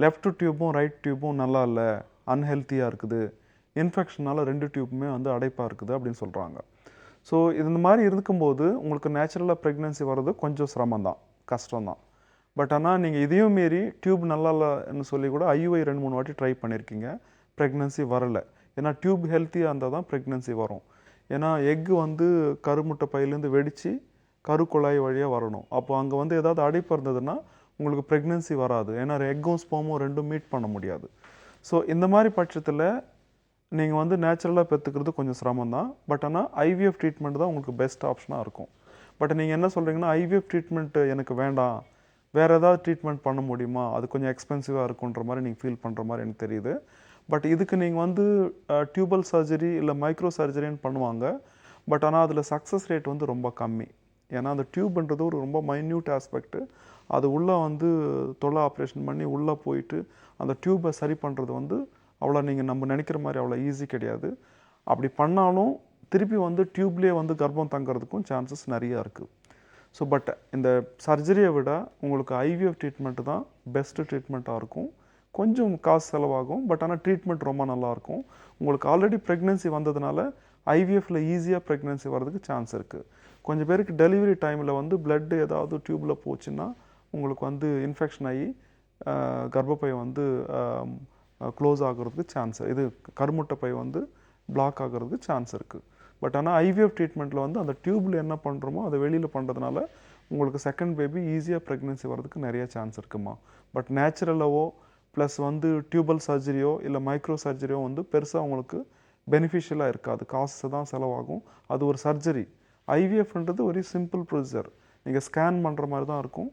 லெஃப்ட் டியூப்பும் ரைட் டியூப்பும் நல்லா இல்லை, அன்ஹெல்த்தியாக இருக்குது, இன்ஃபெக்ஷனால் 2 டியூப்புமே வந்து அடைப்பாக இருக்குது அப்படின்னு சொல்கிறாங்க. ஸோ இந்த மாதிரி இருக்கும்போது உங்களுக்கு நேச்சுரலாக ப்ரெக்னன்சி வர்றது கொஞ்சம் சிரமம்தான், கஷ்டம்தான். பட் ஆனால் நீங்கள் இதையும் மீறி டியூப் நல்லா இல்லைன்னு சொல்லி கூட IUI 2-3 வாட்டி ட்ரை பண்ணியிருக்கீங்க, ப்ரெக்னன்சி வரலை. ஏன்னா டியூப் ஹெல்த்தியாக இருந்தால் தான் ப்ரெக்னன்சி வரும். ஏன்னா எக்கு வந்து கருமுட்டை பையிலேருந்து வெடித்து கருக்குழாய் வழியாக வரணும். அப்போ அங்கே வந்து ஏதாவது அடைப்பு இருந்ததுன்னா உங்களுக்கு ப்ரெக்னன்சி வராது. ஏன்னா எக்கும் ஸ்போமும் ரெண்டும் மீட் பண்ண முடியாது. ஸோ இந்த மாதிரி பட்சத்தில் நீங்கள் வந்து நேச்சுரலாக பெற்றுக்கிறது கொஞ்சம் சிரமம் தான். பட் ஆனால் IVF ட்ரீட்மெண்ட் தான் உங்களுக்கு பெஸ்ட் ஆப்ஷனாக இருக்கும். பட் நீங்கள் என்ன சொல்கிறீங்கன்னா IVF ட்ரீட்மெண்ட்டு எனக்கு வேண்டாம், வேறு ஏதாவது ட்ரீட்மெண்ட் பண்ண முடியுமா, அது கொஞ்சம் எக்ஸ்பென்சிவாக இருக்குன்ற மாதிரி நீங்கள் ஃபீல் பண்ணுற மாதிரி எனக்கு தெரியுது. பட் இதுக்கு நீங்கள் வந்து டியூபல் சர்ஜரி இல்லை மைக்ரோ சர்ஜரின்னு பண்ணுவாங்க. பட் ஆனால் அதில் சக்ஸஸ் ரேட் வந்து ரொம்ப கம்மி. ஏன்னா அந்த டியூப்ன்றது ஒரு ரொம்ப மைன்யூட் ஆஸ்பெக்ட்டு. அது உள்ளே வந்து தொலை ஆப்ரேஷன் பண்ணி உள்ளே போயிட்டு அந்த டியூப்பை சரி பண்ணுறது வந்து அவ்வளோ நீங்கள் நம்ம நினைக்கிற மாதிரி அவ்வளோ ஈஸி கிடையாது. அப்படி பண்ணாலும் திருப்பி வந்து டியூப்லேயே வந்து கர்ப்பம் தங்கிறதுக்கும் சான்சஸ் நிறையா இருக்குது. ஸோ பட் இந்த சர்ஜரியை விட உங்களுக்கு IVF ட்ரீட்மெண்ட்டு தான் பெஸ்ட்டு ட்ரீட்மெண்ட்டாக இருக்கும். கொஞ்சம் காசு செலவாகும், பட் ஆனால் ட்ரீட்மெண்ட் ரொம்ப நல்லாயிருக்கும். உங்களுக்கு ஆல்ரெடி ப்ரெக்னென்சி வந்ததுனால IVFல ஈஸியாக ப்ரெக்னென்சி வர்றதுக்கு சான்ஸ் இருக்குது. கொஞ்சம் பேருக்கு டெலிவரி டைமில் வந்து பிளட் ஏதாவது டியூப்பில் போச்சுன்னா உங்களுக்கு வந்து இன்ஃபெக்ஷன் ஆகி கர்ப்பப்பை வந்து க்ளோஸ் ஆகிறதுக்கு சான்ஸ், இது கருமுட்டை பை வந்து பிளாக் ஆகிறதுக்கு சான்ஸ் இருக்குது. பட் ஆனால் IVF ட்ரீட்மெண்ட்டில் வந்து அந்த டியூப்பில் என்ன பண்ணுறோமோ அதை வெளியில் பண்ணுறதுனால உங்களுக்கு செகண்ட் பேபி ஈஸியாக ப்ரெக்னென்சி வர்றதுக்கு நிறைய சான்ஸ் இருக்குமா. பட் நேச்சுரலாவோ ப்ளஸ் வந்து டியூபல் சர்ஜரியோ இல்லை மைக்ரோ சர்ஜரியோ வந்து பெருசாக உங்களுக்கு பெனிஃபிஷியலாக இருக்காது, காசு தான் செலவாகும். அது ஒரு சர்ஜரி. IVFன்றது ஒரு சிம்பிள் ப்ரொசீஜர், நீங்கள் ஸ்கேன் பண்ணுற மாதிரி தான் இருக்கும்,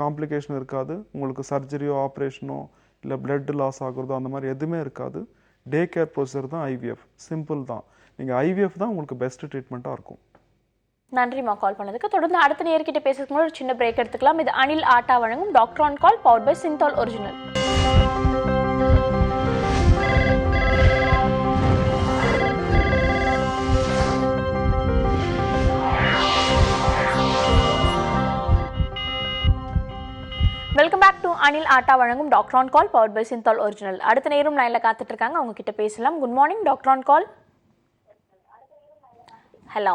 காம்ப்ளிகேஷன் இருக்காது. உங்களுக்கு சர்ஜரியோ ஆப்ரேஷனோ இல்லை பிளட் லாஸ் ஆகுறதோ அந்த மாதிரி எதுவுமே இருக்காது. டே கேர் ப்ரொசீஜர் தான் IVF, சிம்பிள் தான். நீங்கள் IVF தான் உங்களுக்கு பெஸ்ட் ட்ரீட்மெண்ட்டாக இருக்கும். நன்றிமா கால் பண்ணதுக்கு. தொடர்ந்து அடுத்த நேர்கிட்ட பேசுறதுக்கு முன்னாடி ஒரு சின்ன பிரேக் எடுத்துக்கலாம். இது அனில் ஆட்டா வழங்கும் doctor on call powered by Cinthol original. Welcome back to Anil Atta வழங்கும் doctor on call powered by Cinthol original. அடுத்த நேரம் லைனில் காத்துட்டு இருக்காங்க, அவங்க கிட்ட பேசலாம். Good morning doctor on call. Hello,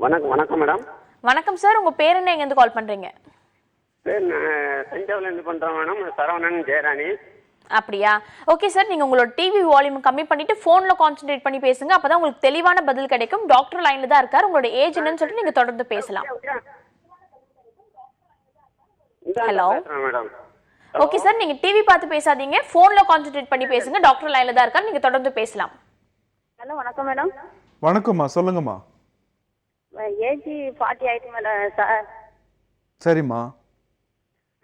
வணக்கம் மேடம். வணக்கம் சார், உங்க பேர் என்ன, எங்கேருந்து கால் பண்றீங்க? தஞ்சாவூர்லேருந்து பண்ணுறோம் மேடம், சரவணன் ஜெயராணி. அப்படியா, ஓகே சார். நீங்க உங்களோட டிவி வால்யூம் கம்மி பண்ணிட்டு போன்ல கான்சென்ட்ரேட் பண்ணி பேசுங்க, அப்பதான் உங்களுக்கு தெளிவான பதில் கிடைக்கும். டாக்டர் லைன்ல தான் இருக்காரு, உங்களோட ஏஜ் என்னன்னு சொல்லிட்டு நீங்க தொடர்ந்து பேசலாம். Hello madam. ஓகே சார், நீங்க டிவி பார்த்து பேசாதீங்க, போன்ல கான்சென்ட்ரேட் பண்ணி பேசுங்க. டாக்டர் லைன்ல தான் இருக்காரு, நீங்க தொடர்ந்து பேசலாம். ஹலோ, வணக்கம் மேடம். வணக்கம்மா, சொல்லுங்கம்மா. ஏஜ் 40 ஆயிட்டு மேடம் சார். சரிம்மா.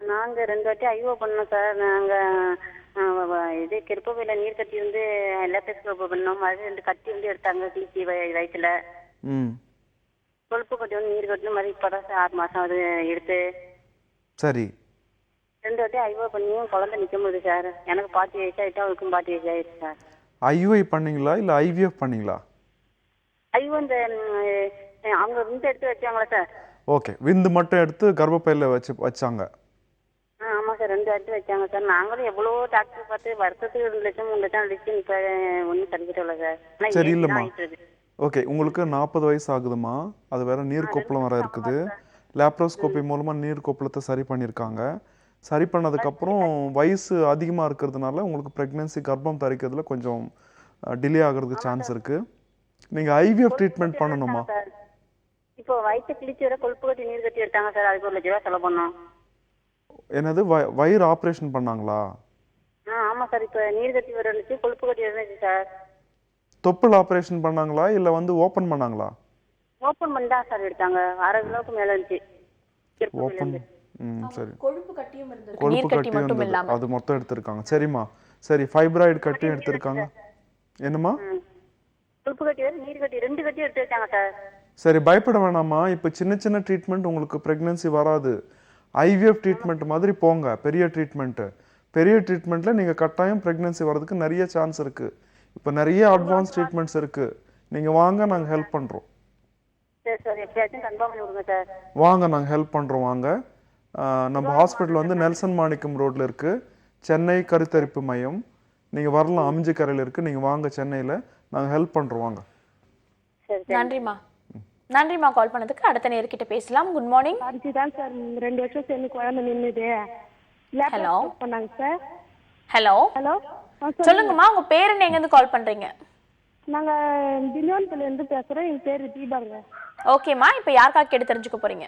நாங்கள் 2 வாட்டி ஐஓ பண்ணோம் சார். நாங்கள் இது கிருப்பையில் நீர் கட்டி வந்து லேப்டஸ்கோப் பண்ணோம். அது 2 கட்டி வந்து எடுத்தாங்க டிசி வயிற்றுல. கொழுப்பு கட்டி வந்து நீர் கட்டின மாதிரி இப்போ தான் சார் 6 மாதம் அது எடுத்து. சரி. 2 வாட்டி ஐஓ பண்ணியும் குழந்தை நிக்க முடியுது சார். எனக்கு 40 வயசு ஆயிட்டு அவருக்கும் 40 வயசு ஆயிடுச்சு சார். ஐயுஐ பண்ணீங்களா இல்லை ஐவிஎஃப் பண்ணீங்களா? ஐஓ இந்த அவங்க விந்து எடுத்து வச்சாங்களா சார்? ஓகே, விந்து மட்டும் எடுத்து கர்ப்பப்பையில் வச்சாங்க. ஆமா சார், 2 வாட்டி வச்சாங்க சார். நாங்களும் எவ்வளோ டாக்டர் பார்த்து வருஷத்துக்கு 2 லட்சம் 3 லட்சம் அடிச்சு இப்போ ஒன்றும் கிடைக்கல சார். ஆனா சரி, ஏஜ் இல்லைம்மா. ஆயிட்டு இருக்கு. ஓகே, உங்களுக்கு 40 வயசு ஆகுதுமா. அது வேற நீர் கொப்பளம் வர இருக்குது. லேப்ரோஸ்கோபி மூலமாக நீர் கொப்பளத்தை சரி பண்ணியிருக்காங்க. சரி பண்ணதுக்கப்புறம் வயசு அதிகமாக இருக்கிறதுனால உங்களுக்கு ப்ரெக்னென்சி கர்ப்பம் தரிக்கிறதுல கொஞ்சம் டிலே ஆகிறதுக்கு சான்ஸ் இருக்குது. நீங்கள் ஐவிஎஃப் ட்ரீட்மெண்ட் பண்ணணுமா? சார் இப்போ வயிற்று கிழிச்சு வர கொழுப்பு கட்டி நீர் கட்டி எடுத்தாங்க சார். அதுக்கு 1 லட்ச ரூபா செலவு பண்ணோம். என்னது வயிறு ஆப்ரேஷன் பண்ணாங்களா? ஆமா சார். இப்போ நீர் கட்டி வர இருந்துச்சு, கொழுப்பு கட்டி இருந்துச்சு சார். தொப்புள் ஆப்ரேஷன் பண்ணாங்களா இல்லை ஓப்பன் பண்ணாங்களா? ஓப்பன் பண்ணி தான் சார் எடுத்தாங்க. 1/2 கிலோவுக்கு மேல இருந்துச்சு. ஓப்பன். சரி. கொழுப்பு கட்டியும் இருந்தது, கொழுப்பு நீர் கட்டி கட்டியும் மட்டும் இருந்தது. இல்லாம. அது மொத்தம் எடுத்திருக்காங்க. சரிம்மா. சரி, ஃபைப்ராய்டு கட்டியும் எடுத்திருக்காங்க. என்னம்மா? கொழுப்பு கட்டி வர நீர் கட்டி 2 கட்டி எடுத்து வச்சாங்க சார். சரி, பயப்பட வேணாம்மா. இப்போ சின்ன சின்ன ட்ரீட்மெண்ட் உங்களுக்கு ப்ரெக்னென்சி வராது. ஐவிஎஃப் ட்ரீட்மெண்ட் மாதிரி போங்க. பெரிய ட்ரீட்மெண்ட்டில் நீங்கள் கட்டாயம் ப்ரெக்னென்சி வர்றதுக்கு நிறைய சான்ஸ் இருக்குது. இப்போ நிறைய அட்வான்ஸ் ட்ரீட்மெண்ட்ஸ் இருக்குது. நீங்கள் வாங்க, நாங்கள் ஹெல்ப் பண்ணுறோம். சரி சார், எப்படியாச்சும் கன்ஃபார்ம் பண்ணி விடுங்க சார். வாங்க, நாங்கள் ஹெல்ப் பண்ணுறோம். வாங்க. நம்ம ஹாஸ்பிட்டல் நெல்சன் மாணிக்கம் ரோட்டில் இருக்குது. சென்னை கருத்தரிப்பு மையம். நீங்கள் வரலாம், அமிஞ்சிக்கரையில் இருக்குது. நீங்கள் வாங்க, சென்னையில் நாங்கள் ஹெல்ப் பண்ணுறோம். வாங்க. நன்றிம்மா. நன்றிம்மா கால் பண்ணதுக்கு. அடுத்த நேர்கிட்ட பேசலாம். Good morning. அதுதான் சார் 2 வருஷம் சேர்ந்து குழந்தை நின்னுது. ஹலோ பண்ணாங்க சார். ஹலோ ஹலோ சொல்லுங்கம்மா, உங்க பேர் என்ன, எங்கேருந்து கால் பண்றீங்க? நாங்க திண்டிவனத்துல இருந்து பேசுறோம். என் பேரு தீபாங்க. ஓகேம்மா, இப்போ யாருக்காக கேட்டு தெரிஞ்சுக்க போறீங்க?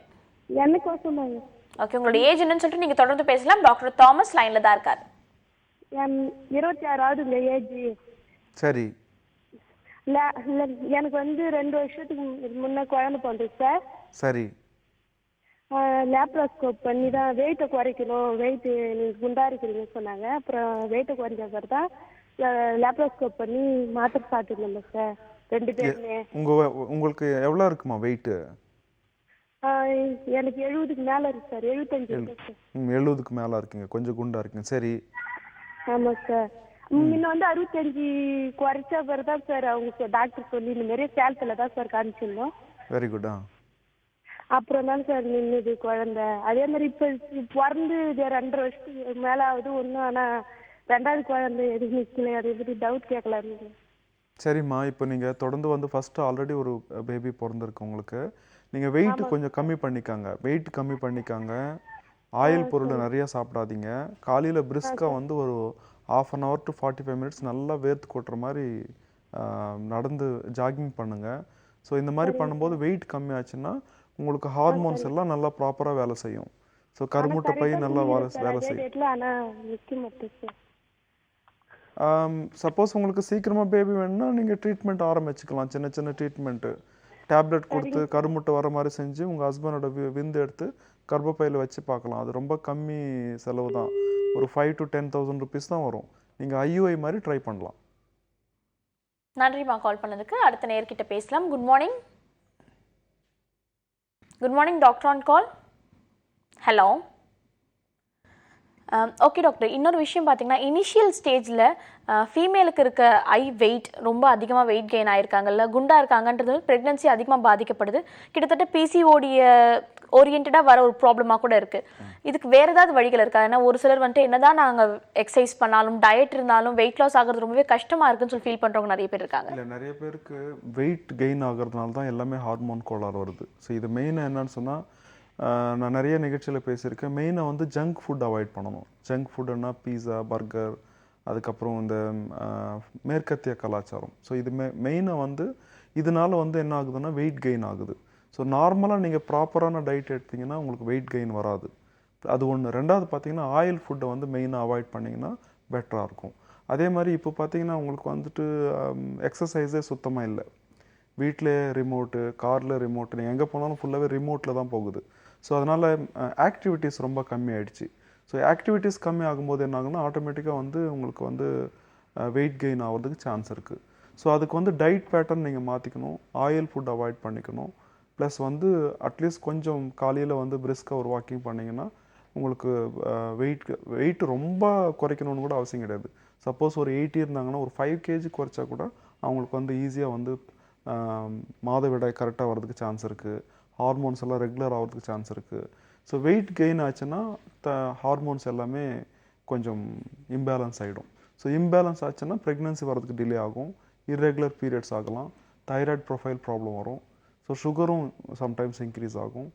எனக்கு சொன்னாங்க. ஓகே, உங்களோட ஏஜ் என்னன்னு சொல்லிட்டு நீங்க தொடர்ந்து பேசலாம். டாக்டர் தாமஸ் லைன்ல தான் இருக்காரு. 26 ஆகுதுங்க ஏஜ். சரி. எனக்கு 2 வருஷத்துக்கு முன்ன குழந்தை பிறந்துச்சு சார். சரி. லேப்ரோஸ்கோப் பண்ணி தான் வெயிட்டை குறைக்கணும், வெயிட்டு நீங்கள் குண்டா இருக்கிறீங்கன்னு சொன்னாங்க. அப்புறம் வெயிட்டை குறைஞ்ச பிறகு தான் லேப்ரோஸ்கோப் பண்ணி மாத்திரை சாப்பிட்டுருந்தோம் சார் 2 பேருமே. உங்களுக்கு எவ்வளோ இருக்குமா வெயிட்டு? எனக்கு 70க்கு மேலே இருக்கு சார். 75 இருக்கு சார். 70க்கு மேலே இருக்கீங்க, கொஞ்சம் குண்டா இருக்கீங்க. சரி. ஆமாம் சார். முன்ன 65 குறைச்ச பிறகு தான் சார் அவங்க டாக்டர் சொல்லி இந்த மாதிரி சேலத்தில் தான் சார் காமிச்சிருந்தோம். Very good. அப்புறம் தான் சார் நின்றுது குழந்தை. அதே மாதிரி இப்போ பிறந்து 2.5 வருஷத்துக்கு மேலே ஆகுது ஒன்றும். ஆனால் 2வது குழந்தை எதுவும் நிற்கல. அதை பற்றி டவுட் கேட்கலான்னு. சரிம்மா, இப்போ நீங்கள் தொடர்ந்து ஃபஸ்ட்டு ஆல்ரெடி ஒரு பேபி பிறந்திருக்கு உங்களுக்கு. நீங்கள் வெயிட் கொஞ்சம் கம்மி பண்ணிக்காங்க. ஆயில் பொருள் நிறைய சாப்பிடாதீங்க. காலையில் பிரிஸ்காக ஒரு 1/2 hour to 45 minutes நல்லா வேர்த்து கொட்டுற மாதிரி நடந்து ஜாகிங் பண்ணுங்கள். ஸோ இந்த மாதிரி பண்ணும்போது வெயிட் கம்மி ஆச்சுன்னா உங்களுக்கு ஹார்மோன்ஸ் எல்லாம் நல்லா ப்ராப்பராக வேலை செய்யும். ஸோ கருமுட்டை பை நல்லா வேலை செய்யும். சப்போஸ் உங்களுக்கு சீக்கிரமாக பேபி வேணும்னா நீங்கள் ட்ரீட்மெண்ட் ஆரம்பிச்சுக்கலாம். சின்ன சின்ன ட்ரீட்மெண்ட்டு டேப்லெட் கொடுத்து கருமுட்டை வர மாதிரி செஞ்சு உங்கள் ஹஸ்பண்டோட விந்து எடுத்து கர்ப்பப்பையில் வச்சு பார்க்கலாம். அது ரொம்ப கம்மி செலவு தான். ஒரு 5,000 to 10,000 rupees தான் வரும். நீங்கள் ஐயுஐ மாதிரி ட்ரை பண்ணலாம். நன்றிம்மா கால் பண்ணதுக்கு. அடுத்த நேர்கிட்ட பேசலாம். Good morning. Good morning doctor on call. Hello. Okay doctor, இன்னொரு விஷயம் பார்த்தீங்கன்னா இனிஷியல் ஸ்டேஜில் ஃபீமேலுக்கு இருக்க வெயிட் ரொம்ப அதிகமாக வெயிட் கெயின் ஆயிருக்காங்கல்ல, குண்டாக இருக்காங்கன்றது ப்ரெக்னன்சி அதிகமாக பாதிக்கப்படுது. கிட்டத்தட்ட பிசிஓடிய ஓரியன்டாக வர ஒரு ப்ராப்ளமாக கூட இருக்குது. இதுக்கு வேறு ஏதாவது வழிகள் இருக்கா? ஏன்னா ஒரு சிலர் என்னதான் நாங்கள் எக்ஸசைஸ் பண்ணாலும் டயட் இருந்தாலும் வெயிட் லாஸ் ஆகிறது ரொம்பவே கஷ்டமாக இருக்குன்னு சொல்லி ஃபீல் பண்ணுறவங்க நிறைய பேர் இருக்காங்க. இல்லை, நிறைய பேருக்கு வெயிட் கெயின் ஆகிறதுனால தான் எல்லாமே ஹார்மோன் கோளாறு வருது. ஸோ இது மெயினாக என்னன்னு சொன்னால், நான் நிறைய நிகழ்ச்சியில் பேசியிருக்கேன். மெயினாக ஜங்க் ஃபுட் அவாய்ட் பண்ணணும். ஜங்க் ஃபுட்டுன்னா பீஸா, பர்கர், அதுக்கப்புறம் இந்த மேற்கத்திய கலாச்சாரம். ஸோ இது மெயினாக இதனால என்ன ஆகுதுன்னா வெயிட் கெயின் ஆகுது. ஸோ நார்மலாக நீங்கள் ப்ராப்பரான டயட் எடுத்தீங்கன்னா உங்களுக்கு வெயிட் கெயின் வராது. அது ஒன்று. ரெண்டாவது பார்த்தீங்கன்னா ஆயில் ஃபுட்டை மெயினாக அவாய்ட் பண்ணிங்கன்னா பெட்டராக இருக்கும். அதே மாதிரி இப்போ பார்த்தீங்கன்னா உங்களுக்கு எக்ஸசைஸே சுத்தமாக இல்லை. வீட்டிலே ரிமோட்டு, காரில் ரிமோட்டு, நீங்கள் எங்கே போனாலும் ஃபுல்லாகவே ரிமோட்டில் தான் போகுது. ஸோ அதனால் ஆக்டிவிட்டீஸ் ரொம்ப கம்மி ஆகிடுச்சு. ஸோ ஆக்டிவிட்டீஸ் கம்மி ஆகும்போது என்ன ஆகுன்னா ஆட்டோமேட்டிக்காக உங்களுக்கு வெயிட் கெயின் ஆகிறதுக்கு சான்ஸ் இருக்குது. ஸோ அதுக்கு டயட் பேட்டர்ன் நீங்கள் மாற்றிக்கணும். ஆயில் ஃபுட் அவாய்ட் பண்ணிக்கணும். ப்ளஸ் அட்லீஸ்ட் கொஞ்சம் காலையில் பிரிஸ்காக ஒரு வாக்கிங் பண்ணிங்கன்னா உங்களுக்கு வெயிட் ரொம்ப குறைக்கணும்னு கூட அவசியம் கிடையாது. சப்போஸ் ஒரு 80 இருந்தாங்கன்னா ஒரு 5 kg குறைச்சா கூட அவங்களுக்கு வந்து ஈஸியாக வந்து மாதவிடாய் கரெக்டாக வர்றதுக்கு சான்ஸ் இருக்குது. ஹார்மோன்ஸ் எல்லாம் ரெகுலர் ஆகிறதுக்கு சான்ஸ் இருக்குது. ஸோ வெயிட் கெயின் ஆச்சுன்னா ஹார்மோன்ஸ் எல்லாமே கொஞ்சம் இம்பேலன்ஸ் ஆகிடும். ஸோ இம்பேலன்ஸ் ஆச்சுன்னா ப்ரெக்னென்சி வரதுக்கு டிலே ஆகும், இர்ரெகுலர் பீரியட்ஸ் ஆகலாம், தைராய்டு ப்ரொஃபைல் ப்ராப்ளம் வரும். ஸோ சுகரும் சம்டைம்ஸ் இன்க்ரீஸ் ஆகும்,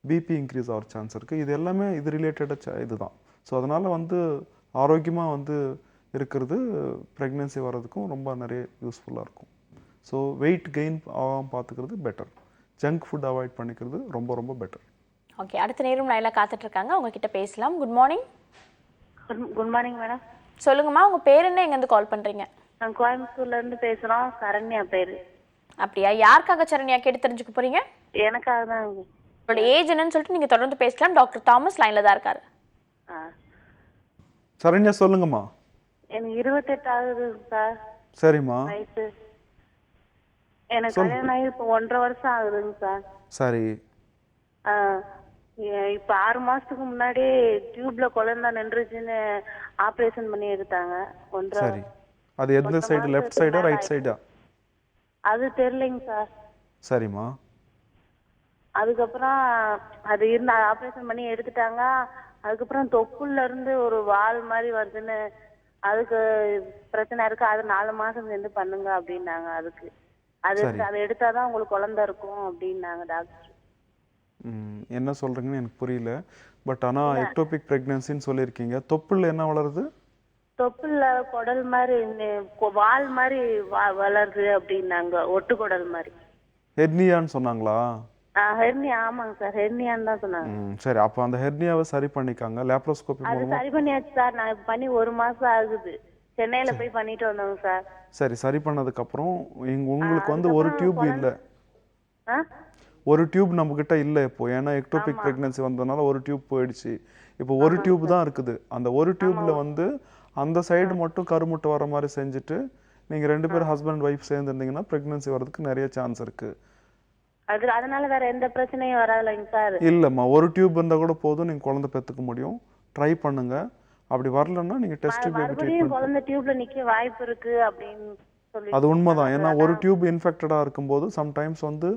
பிபி இன்க்ரீஸ் ஆகிற சான்ஸ் இருக்குது. இது எல்லாமே இது ரிலேட்டடாக இதுதான். ஸோ அதனால் வந்து ஆரோக்கியமாக வந்து இருக்கிறது ப்ரெக்னென்சி வர்றதுக்கும் ரொம்ப நிறைய யூஸ்ஃபுல்லாக இருக்கும். ஸோ வெயிட் கெயின் ஆகாமல் பார்த்துக்கிறது பெட்டர். ஜங்க் ஃபுட் அவாய்ட் பண்ணிக்கிறது ரொம்ப ரொம்ப பெட்டர். ஓகே, அடுத்த நேரம் லைனில் காத்துட்ருக்காங்க, உங்ககிட்ட பேசலாம். Good morning. Good morning madam. சொல்லுங்கம்மா, உங்கள் பேர் என்ன, எங்கேருந்து கால் பண்ணுறீங்க? நாங்கள் கோயம்புத்தூர்லேருந்து பேசுகிறோம். சரண்யா பேர். அப்படியா? யாருக்காக சரண்யா கேட்டு தெரிஞ்சுக்க போகிறீங்க? எனக்காக தான். உங்களோட ஏஜ் என்னன்னு சொல்லிட்டு நீங்கள் தொடர்ந்து பேசலாம். டாக்டர் தாமஸ் லைனில் தான் இருக்காரு. சரண்யா சொல்லுங்கம்மா. எனக்கு 28 ஆகுது சார். சரிம்மா. வயசு எனக்கு கல்யாணம் ஆகி இப்போ 1.5 வருஷம் ஆகுதுங்க சார். சரி. இப்போ 6 மாசத்துக்கு முன்னாடி டியூப்ல குழந்தை நின்றுச்சுன்னு ஆப்ரேஷன் பண்ணி எடுத்தாங்க. சரி. அது எந்த சைடு, லெஃப்ட் சைடா ரைட் சைடா? அது தெரியலைங்க சார். சரிம்மா. அதுக்கப்புறம் அது இருந்த ஆப்ரேஷன் பண்ணி எடுத்துட்டாங்க. அதுக்கப்புறம் தொப்புள்ள இருந்து ஒரு வால் மாதிரி வருதுன்னு, அதுக்கு பிரச்சனை இருக்கு, அது 4 மாசம் சேர்ந்து பண்ணுங்க அப்படின்னாங்க. அதுக்கு அதை எடுத்தாதான் உங்களுக்கு குழந்தை இருக்கும் அப்படின்னாங்க டாக்டர். என்ன சொல்றீங்கன்னு எனக்கு புரியல. பட் ஆனால் எக்டோபிக் பிரெக்னன்சின்னு சொல்லியிருக்கீங்க. தொப்புள்ள என்ன வளருது? தொப்புள்ள குடல் மாதிரி வால் மாதிரி வளருது அப்படின்னாங்க, ஒட்டு குடல் மாதிரி. ஹெர்னியான்னு சொன்னாங்களா? ஹெர்னியா. ஆமாங்க சார், ஹெர்னியான்னு தான் சொன்னாங்க. சரி, அப்போ அந்த ஹெர்னியாவை சரி பண்ணிக்காங்க லேப்ரோஸ்கோபி அது சரி பண்ணியாச்சு சார். நான் பண்ணி 1 மாசம் ஆகுது. சென்னையில போய் பண்ணிட்டு வந்தோங்க சார். சரி பண்ணதுக்கு அப்புறம் உங்களுக்கு வந்து ஒரு டியூப் இல்ல, ஒரு டியூப் நம்ம கிட்ட இல்ல இப்போ. ஏன்னா எக்டோபிக் பிரெக்னன்சி வந்ததுனால ஒரு டியூப் போயிடுச்சு. இப்போ ஒரு டியூப் தான் இருக்குது. அந்த ஒரு டியூப்ல வந்து அந்த சைடு மட்டும் கருமுட்டை வர மாதிரி செஞ்சுட்டு நீங்க 2 பேரும் ஹஸ்பண்ட் ஒய்ஃப் சேர்ந்து இருந்தீங்கன்னா பிரெக்னன்சி வரதுக்கு நிறைய சான்ஸ் இருக்கு. அதனால வேற எந்த பிரச்சனையும் வராதுங்க சார்? இல்லம்மா, ஒரு டியூப் இருந்தா கூட போதும், நீங்க குழந்தை பெத்துக்க முடியும். ட்ரை பண்ணுங்க. அப்படி வரலன்னா நீங்க டெஸ்ட் டியூப் மறுபடியும் குழந்தை டியூப்ல நிக்க வாய்ப்பு இருக்கு அப்படின்னு சொல்லி. அது உண்மைதான். ஏன்னா ஒரு டியூப் இன்ஃபெக்டடா இருக்கும்போது சம்டைம்ஸ் வந்து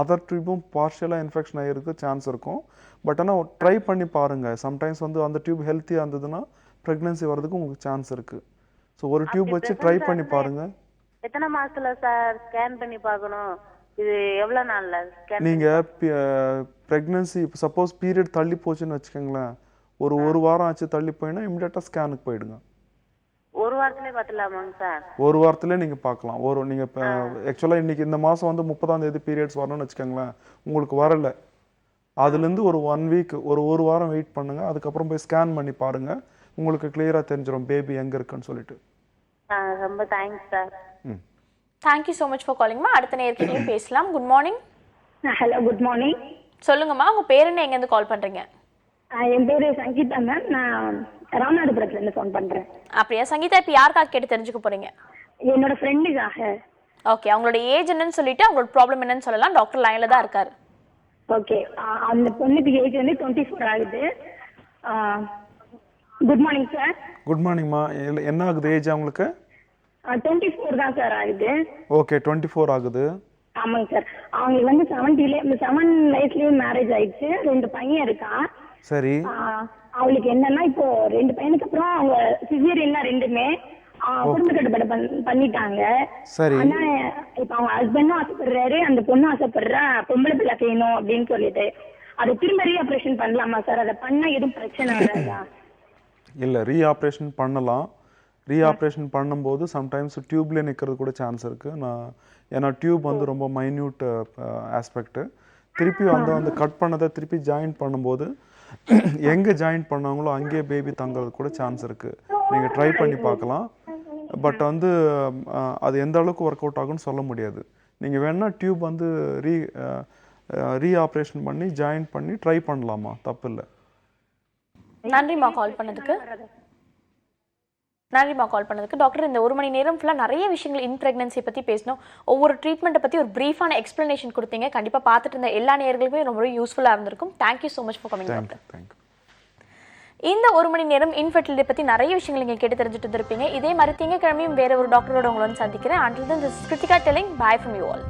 அதர் டியூபும் பார்ஷியலா இன்ஃபெக்ஷன் ஆகிறதுக்கு சான்ஸ் இருக்கும். பட் ஆனால் ட்ரை பண்ணி பாருங்க. சம்டைம்ஸ் வந்து அந்த டியூப் ஹெல்த்தியா இருந்ததுன்னா பிரெக்னன்சி வரதுக்கு உங்களுக்கு சான்ஸ் இருக்கு. ஸோ ஒரு டியூப் வச்சு ட்ரை பண்ணி பாருங்க. எத்தனை மாசத்துல சார் ஸ்கேன் பண்ணி பார்க்கணும்? இது எவ்வளவு நாள்ல ஸ்கேன்? நீங்க பிரெக்னன்சி சப்போஸ் பீரியட் தள்ளி போச்சுன்னு வச்சுக்கோங்களேன், ஒரு வாரம் ஆச்சு தள்ளி போயினா இமிடியேட்டா ஸ்கேனுக்கு போயிடுங்க. ஒரு வாரத்திலே பார்த்துலாமாங்க சார்? ஒரு வாரத்திலே நீங்க பார்க்கலாம். நீங்க ஆக்சுவலா இன்னைக்கு இந்த மாசம் வந்து 30ஆம் தேதி பீரியட்ஸ் வரணும்னு வச்சுக்கோங்களேன், உங்களுக்கு வரல, அதுலேருந்து ஒரு 1 வீக் ஒரு வாரம் வெயிட் பண்ணுங்க. அதுக்கப்புறம் போய் ஸ்கேன் பண்ணி பாருங்க, உங்களுக்கு கிளியரா தெரிஞ்சிடும் பேபி எங்க இருக்குன்னு சொல்லிட்டு. ரொம்ப thanks sir. Thank you so much for காலிங்மா. அடுத்த நேரத்துலையும் பேசலாம். Good morning. Hello, good morning. சொல்லுங்கம்மா, உங்க பேர் என்ன, எங்கேருந்து கால் பண்றீங்க? என் பேரு சங்கீதா மேம். நான் ராமநாதபுரத்துல இருந்து ஃபோன் பண்றேன். அப்படியா சங்கீதா, இப்போ யாருக்காக கேட்டு தெரிஞ்சுக்க போறீங்க? என்னோட ஃப்ரெண்டுக்காக. ஓகே, அவங்களோட ஏஜ் என்னன்னு சொல்லிட்டு அவங்களோட ப்ராப்ளம் என்னன்னு சொல்லலாம். டாக்டர் லைன்ல தான் இருக்காரு. ஓகே, அந்த பொண்ணுக்கு ஏஜ் வந்து 24 ஆகுது. Good morning sir. குட் மார்னிங்மா. என்ன ஆகுது ஏஜ் அவங்களுக்கு? 24 தான் சார் ஆகுது. ஓகே, 24 ஆகுது. ஆமாங்க சார். அவங்களுக்கு வந்து 7 வயசுலயே மேரேஜ் ஆயிடுச்சு. 2 பையன் இருக்கான். சரி. அவளுக்கு என்னன்னா இப்போ 2 பையனுக்கு அப்புறம் அவங்க சிசேரியன் 2மே குடும்ப கட்டுப்பாடு பண்ணிட்டாங்க. சரி. ஆனா இப்ப அவங்க ஹஸ்பண்டும் ஆசைப்படுறாரு, அந்த பொண்ணும் ஆசைப்படுறா பொம்பளை பிள்ளை செய்யணும் அப்படின்னு சொல்லிட்டு. அது திரும்ப ரீஆபரேஷன் பண்ணலாமா சார்? அதை பண்ணா எதுவும் பிரச்சனை வராதா? இல்ல, ரீஆபரேஷன் பண்ணலாம். ரீஆபரேஷன் பண்ணும்போது சம்டைம்ஸ் டியூப்லேயே நிற்கிறது கூட சான்ஸ் இருக்கு. ஏன்னா டியூப் வந்து ரொம்ப மைன்யூட் ஆஸ்பெக்ட். திருப்பி அந்த கட் பண்ணதை திருப்பி ஜாயின் பண்ணும்போது எங்கே ஜாயின் பண்ணாங்களோ அங்கேயே பேபி தங்குறது கூட சான்ஸ் இருக்கு. நீங்கள் ட்ரை பண்ணி பார்க்கலாம். பட் வந்து அது எந்த அளவுக்கு ஒர்க் அவுட் ஆகும்னு சொல்ல முடியாது. நீங்கள் வேணா டியூப் வந்து ரீஆபரேஷன் பண்ணி ஜாயின் பண்ணி ட்ரை பண்ணலாமா, தப்பு இல்லை. நன்றிம்மா கால் பண்ணதுக்கு. டாக்டர், இந்த 1 மணி நேரம் ஃபுல்லாக நிறைய விஷயங்கள் இன் பிரெக்னன்சி பற்றி பேசணும். ஒவ்வொரு ட்ரீட்மெண்ட்டை பற்றி ஒரு ப்ரீஃபான எக்ஸ்பிளனேஷன் கொடுத்தீங்க. கண்டிப்பாக பார்த்துட்டு இருந்த எல்லா நேயர்களுக்குமே ரொம்ப யூஸ்ஃபுல்லாக இருந்திருக்கும். Thank you so much for coming doctor. Thank you. இந்த 1 மணி நேரம் இன்ஃபர்டிலிட்டி பற்றி நிறைய விஷயங்கள் நீங்கள் கேட்டு தெரிஞ்சுட்டு இருந்திருப்பீங்க. இதே மாதிரி திங்கட்கிழமையும் வேற ஒரு டாக்டரோட உங்களை வந்து சந்திக்கிறேன். Until then, this is Kritika telling bye from you all.